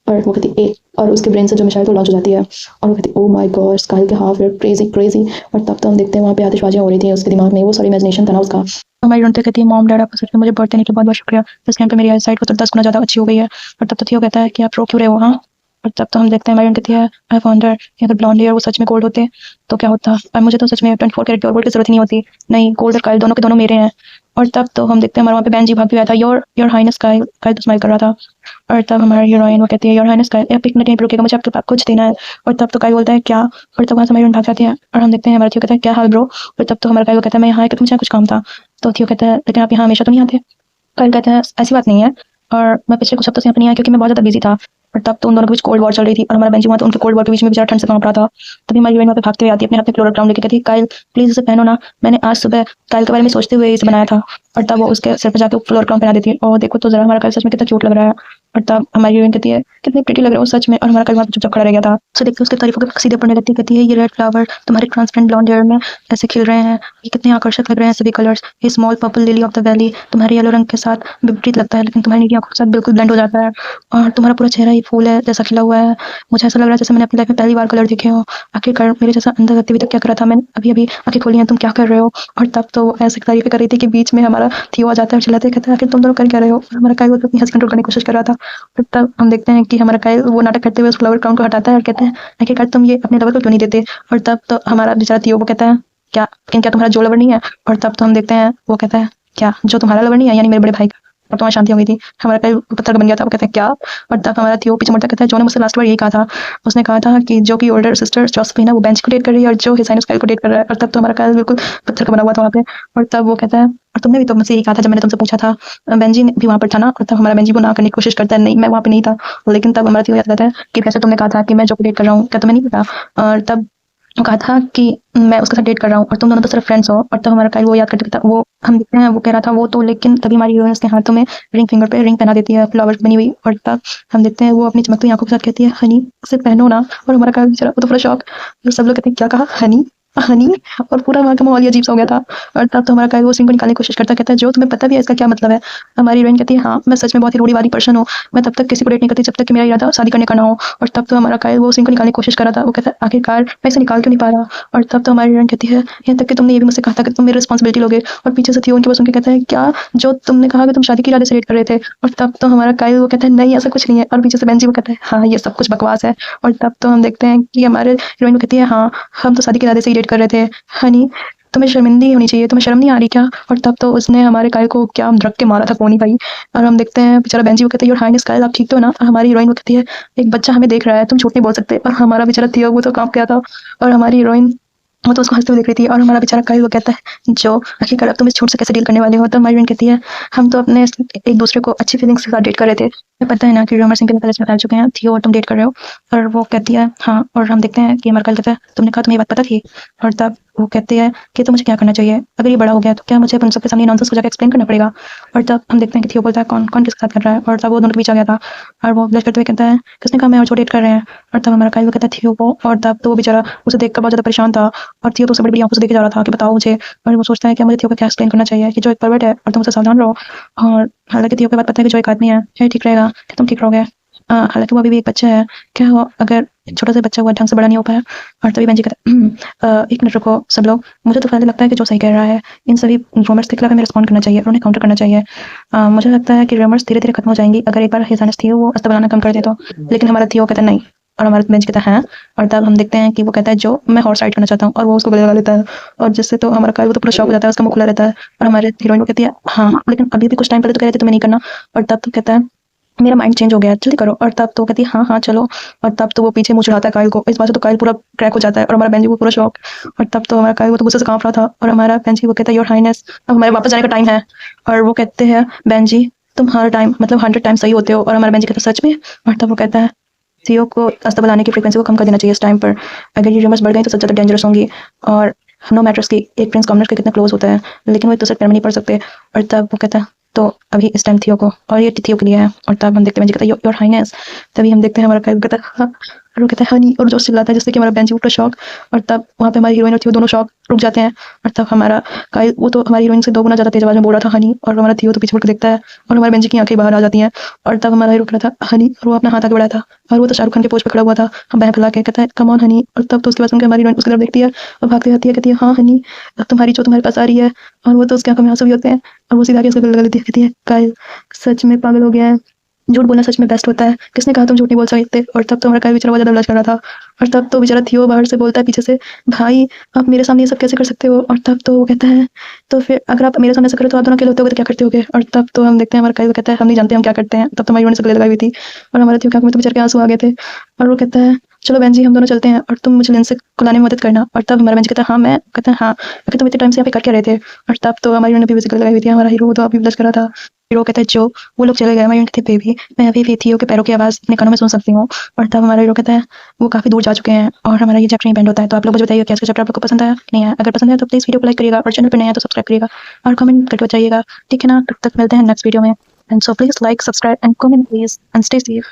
और वो कहती है 1, और उसके ब्रेन से जो मिसाइल तो लॉन्च हो जाती है। और वो कहती है ओ माय गॉड, कायल के हाफ क्रेजी क्रेजी। और तब तो हम देखते हैं वहाँ पे आतिशबाजियाँ हो रही थी उसके दिमाग में, वो सारी इमेजिनेशन था ना उसका। हमारी रणनीति कहती है मॉम डैड आपको सच में मुझे बर्थ देने के लिए बहुत बहुत शुक्रिया, इस टाइम पे मेरी आई साइट को तो 10 गुना ज़्यादा अच्छी हो गई है। और तब तो थियो कहता है कि आप रो क्यों रहे हो? हाँ। और तब तो हम देखते हैं हमारी कहती है आई वंडर कि अगर ब्लॉन्ड हेयर वो सच में गोल्ड होते तो क्या होता, और मुझे तो सच में 24 कैरेट प्योर गोल्ड की जरूरत ही नहीं होती। नहीं, गोल्ड और कायल दोनों के दोनों मेरे हैं। और तब तो हम देखते हैं हमारे वहाँ पे बहन जी भाग भी आया था, योर हाइनेस कायल। कायल तो स्माइल कर रहा था। और तब हमारी हीरोइन वो कहती है योर हाइनेस कायल एक मिनट नहीं रुकेगा, मुझे आपके पास कुछ देना है। और तब तो कायल बोलता है क्या? और तब वहाँ से हमारी भाग जाती है और हम देखते हैं हमारा थियो कहता है क्या हाल ब्रो? और तब तो हमारा कायल कहता है मैं यहाँ आया कि मुझे कुछ काम था। तो थियो कहता है लेकिन आप यहाँ हमेशा तो नहीं आते। कायल कहता है ऐसी बात नहीं है, और मैं पिछले कुछ हफ्तों से यहाँ पे नहीं आया क्योंकि मैं बहुत ज़्यादा बिजी था। और तब तो उन दोनों के बीच कोल्ड वॉर चल रही थी, और हमारा बेंची वहाँ तो उनके कोल्ड वॉर के बीच में बेचारा ठंड से कांप रहा था। तभी हमारी हीरोइन वहाँ पे भागते हुए आती है अपने हाथ में क्लोरल क्राउन लेके, कहती है कायल प्लीज इसे पहनो ना, मैंने आज सुबह कायल के बारे में सोचते हुए इसे बनाया था। और तब वो उसके सिर पर जाके फ्लोर क्राउन पहना देती है, और देखो तो जरा हमारा कायल सच में कितना क्यूट लग रहा है। और तब हमारी हीरोइन कहती है कितनी प्रिटी लग रहा है वो सच में। और हमारा कायल वहाँ पे चुपचाप खड़ा रह गया था। तो देखते उसके तारीफों के सीधे पड़ने लगती, कहती है ये रेड फ्लावर तुम्हारे ट्रांसपेरेंट ब्लॉन्ड हेयर में ऐसे खिल रहे हैं, ये कितने आकर्षक लग रहे हैं सभी कलर्स। ये small purple lily of the valley तुम्हारे येलो रंग के साथ विपरीत लगता है, लेकिन तुम्हारी नीली आंखों के साथ बिल्कुल ब्लेंड हो जाता है। और तुम्हारा पूरा चेहरा ही फूल है जैसा खिला हुआ है, मुझे ऐसा लग रहा है जैसे मैंने अपनी लाइफ में पहली बार कलर देखे हो। आखिरकार मेरे जैसा अंदर व्यक्ति भी तक क्या कर रहा था, मैंने अभी अभी आंखें खोली हैं, तुम क्या कर रहे हो? और तब तो ऐसी तारीफें कर रही थी कि बीच में हमारा थियो आ जाता है और चिल्लाते कहता है आखिर तुम दोनों कर क्या रहे हो? और हमारा कायल वो अपनी हंसी कंट्रोल करने की कोशिश कर रहा था। और तब हम देखते हैं कि हमारा कायल वो नाटक करते हुए उस फ्लावर क्राउन को हटाता है और कहते हैं आखिरकार तुम ये अपने लवर को क्यों नहीं देते? और तब तो हमारा बेचारा थियो वो कहता है क्या, लेकिन क्या तुम्हारा जो लवर नहीं है? और तब तो हम देखते हैं वो कहता है क्या जो तुम्हारा लवर नहीं है, यानी मेरे बड़े भाई का? और तुम्हारी शांति हो गई थी। हमारा कायल पत्थर का बन गया था। वो कहता है क्या? और तब हमारा थियो पीछे मुड़ता कहता है जो ने मुझसे लास्ट बार यही कहा था, उसने कहा था कि जो की ओल्डर सिस्टर जोसेफिना वो बेंच को डेट कर रही है और जो हिज हाइनेस कायल को डेट कर रहा है। और तब तो हमारा कायल बिल्कुल पत्थर का बना हुआ था वहाँ पे। और तब वो कहता है और तुमने भी तो मुझसे यही कहा था जब मैंने तुमसे पूछा था, बेंजी भी वहाँ पर था ना? और तब हमारा बेंजी वो ना करने की कोशिश करता है, नहीं मैं वहाँ पे नहीं था। लेकिन तब हमारा थियो याद आता है कि कैसे तुमने कहा था कि मैं जो डेट कर रहा हूँ, क्या तुम्हें नहीं पता? और तब वो कहा था कि मैं उसके साथ डेट कर रहा हूँ और तुम दोनों तो सिर्फ फ्रेंड्स हो। और तब हमारा कायल वो याद करते था, वो हम देखते हैं वो कह रहा था वो तो, लेकिन तभी हमारी हीरोइन उसके हाथों में रिंग फिंगर पे रिंग पहना देती है फ्लावर्स बनी हुई। और तब हम देखते हैं वो अपनी चमकती आंखों के साथ कहती है हनी उसे पहनो ना। और हमारा कायल बेचारा वो तो पूरा शौक, और सब लोग कहते हैं क्या कहा हनी हनी? और पूरा वहाँ का माहौल ही अजीब सा हो गया था। और तब तो हमारा कायल वो रिंग को निकालने की कोशिश करता, कहता है जो तुम्हें पता भी है इसका क्या मतलब है? हमारी हीरोइन कहती है हाँ मैं सच में बहुत ही रूढ़िवादी पर्सन हूँ, मैं तब तक किसी को डेट नहीं करती जब तक कि मेरा इरादा शादी करने का ना हो। और तब तो हमारा कायल वो रिंग को निकालने की कोशिश कर रहा था, वो कहता है आखिरकार मैं इसे निकाल क्यों नहीं पा रहा? और तब तो हमारी हीरोइन कहती है यहाँ तक कि तुमने ये भी मुझसे कहा था कि तुम मेरी रिस्पॉन्सिबिलिटी लोगे। और पीछे से थियो उनके पास उनके कहता है क्या जो तुमने कहा कि तुम शादी के इरादे से डेट कर रहे थे? और तब तो हमारा कायल वो कहता है नहीं ऐसा कुछ नहीं है। और पीछे से बेंजी वो कहता है हाँ ये सब कुछ बकवास है। और तब तो हम देखते हैं कि हमारे हीरोइन कहती है हाँ हम तो शादी के इरादे से ही डेट कर रहे थे हनी। तुम्हें शर्मिंदी होनी चाहिए, तुम्हें शर्म नहीं आ रही क्या? और तब तो उसने हमारे कायल को क्या रख के मारा था पोनी भाई। और हम देखते हैं बेचारा बेंजी वो कहती है योर हाइनेस कायल आप ठीक तो हो ना? और हमारी हीरोइन वो कहती है एक बच्चा हमें देख रहा है, तुम झूठ नहीं बोल सकते। और हमारा बेचारा थियो वो तो काँप गया था और हमारी हीरोइन वो तो उसको हँसते हुए देख रही थी। और हमारा बेचारा कायल वो कहता है जो आखिरकार अब तुम इस झूठ से कैसे डील करने वाले हो? तो हमारी हीरोइन कहती है हम तो अपने एक दूसरे को अच्छी फीलिंग्स के साथ डेट कर रहे थे। तुम्हें पता है ना कि अमर सिंह के पहले से बता चुके हैं थियो और तुम डेट कर रहे हो। और वो कहती है हाँ। और हम देखते हैं कि हमारा कायल कहता है तुमने कहा तुम्हें ये बात पता थी? और तब वो कहते हैं कि तो मुझे क्या करना चाहिए? अगर ये बड़ा हो गया तो क्या मुझे उन सबके सामने नॉनसेंस को जाकर एक्सप्लेन करना पड़ेगा? और तब हम देखते हैं कि थियो बोलता है कौन कौन किसके साथ कर रहा है? और तब वो दोनों के बीच आ गया था और वो ब्लश करते हुए कहता है किसने कहा मैं और जो डेट कर रहे हैं? और तब हमारा कायल वो कहता है थियो को। और तब तो वो बेचारा उसे देखकर बहुत ज़्यादा परेशान था और थियो तो उसे बड़ी बड़ी आंखों से देखे जा रहा था कि बताओ मुझे। और वो सोचता है कि मुझे थियो को क्या एक्सप्लेन करना चाहिए कि जो एक परवर्ट है और तुम उसे सावधान रहो। और हालांकि थियो को बात पता है कि जो एक आदमी है ये ठीक रहेगा कि तुम ठीक रहोगे। हालांकि वो अभी भी एक बच्चा है, क्या हो अगर एक छोटा सा बच्चा हुआ ढंग से बड़ा नहीं हो पाया? और तभी बेंजी कहता है एक मिनट रुको सब लोग, मुझे तो पहले लगता है कि जो सही कह रहा है इन सभी रूमर्स के खिलाफ हमें रिस्पॉन्ड करना चाहिए और उन्हें काउंटर करना चाहिए। मुझे लगता है कि रूमर्स धीरे धीरे खत्म हो जाएंगी अगर एक बार हिजानस थियो वो अस्तर बनाना कम कर दे तो। लेकिन हमारा थियो कहता है नहीं। और हमारा बेंच कहता है हाँ। और तब हम देखते हैं कि वो कहता है जो मैं हॉर्स राइड करना चाहता हूँ और वो उसको गले लगा लेता है। और जिससे तो हमारा कायल वो तो पूरा शॉक हो जाता है, उसका मुंह खुला रहता है। और हमारे हीरोइन को कहती है हाँ लेकिन अभी भी कुछ टाइम पहले तो कह रहे थे तुम्हें नहीं करना। और तब तो कहता है मेरा माइंड चेंज हो गया है जल्दी करो। और तब तो कहती है हाँ हाँ चलो। और तब तो वो पीछे मुँह चढ़ाता है कायल को, इस बात से तो कायल पूरा क्रैक हो जाता है और हमारा बेंजी वो पूरा शॉक। और तब तो हमारा कायल वो तो गुस्से से कांप रहा था और हमारा बेंजी वो कहता है योर हाइनेस अब हमारे वापस जाने का टाइम है। और वो कहते हैं बेंजी तुम हर टाइम मतलब 100 टाइम सही होते हो। और हमारा बेंजी कहता है सच में? और तब वो कहता है सीओ को अस्तर बनाने की फ्रीक्वेंसी को कम कर देना चाहिए इस टाइम पर। अगर ये रूमर्स बढ़ गई तो सबसे ज़्यादा डेंजरस होंगी। और नो मैटर्स की एक प्रिंस कॉमनर्स के कितना क्लोज होता है लेकिन वो एक दूसरे पैर में नहीं पड़ सकते। और तब वो कहता है तो अभी इस टाइम थियो को और ये थियो के लिए है। और तब हम देखते हैं बेंजी कहता है योर हाइनेस। तभी हम देखते हैं हमारा कायल कहता है हाँ। और वो कहता है हनी और जोश चिल्लाता है जिससे कि हमारा बेंजी पूरा शॉक। और तब वहाँ पे हमारी हीरोइन और थियो दोनों शॉक रुक जाते हैं। और तब हमारा कायल वो तो हमारी हीरोइन से 2 गुना ज़्यादा तेज आवाज़ में बोल रहा था हनी। और हमारा थियो तो पीछे मुड़ के देखता है और हमारे बेंजी की आंखें बाहर आ जाती हैं। और तब हमारा हीरो कह रहा था हनी और वो अपना हाथ आगे बढ़ाया था और वो तो शाहरुख खान के पोज पे खड़ा हुआ था हम बहन फैला के कहता है कम ऑन हनी। और तब तो उसके बाद सुनकर हमारी हीरोइन उसकी तरफ देखती है और भागती आती है कहती है हाँ हनी अब तुम्हारी जो तुम्हारे पास आ रही है। और वो तो उसकी आंखों में आंसू भी होते हैं और वो सीधा के उसको गले लगा लेती है कहती है कायल सच में पागल हो गया है, झूठ बोलना सच में बेस्ट होता है, किसने कहा तुम झूठ नहीं बोल सकते? और तब तो हमारा कायल बेचारा बहुत ज़्यादा ब्लश कर रहा था। और तब तो बेचारा थियो बाहर से बोलता है पीछे से भाई आप मेरे सामने ये सब कैसे कर सकते हो? और तब तो वो कहता है तो फिर अगर आप मेरे सामने ऐसा करो तो आप दोनों अकेले होते होगे तो क्या करते होगे? और तब तो हम देखते हैं हमारा कायल कहता है हम नहीं जानते हम क्या करते हैं। तब तो हमारी हीरोइन से गले लगाई हुई थी और हमारे थियो की आंखों में तो बेचारे के आंसू आ गए थे। और वो कहता है चलो बेंजी हम दोनों चलते हैं और तुम मुझे लेंस को लाने में मदद करना। और तब हमारा बेंजी कहता है हाँ मैं कहता है हाँ अगर तुम इतने टाइम से यहाँ पे कर क्या रहे थे? और तब तो हमारी हीरोइन भी गले लगाई हुई थी, हमारा हीरो तो अभी ब्लश कर रहा था। हीरो कहता है जो वो लोग चले गए। हमारी हीरोइन कहती है बेबी मैं अभी भी थियो के पैरों की आवाज़ अपने कानों में सुन सकती हूँ। और तब हमारा हीरो कहता है वो काफ़ी दूर जा चुके हैं और हमारा ये चैप्टर यहीं एंड होता है। तो आप लोग मुझे बताइए कि आज का चैप्टर आपको पसंद आया कि नहीं आया? अगर पसंद आया तो प्लीज़ वीडियो को लाइक करिएगा और चैनल पर नए हैं तो सब्सक्राइब करिएगा और कमेंट करके बताइएगा, ठीक है ना? तब तक मिलते हैं नेक्स्ट वीडियो में। And so please like subscribe and comment please and stay safe.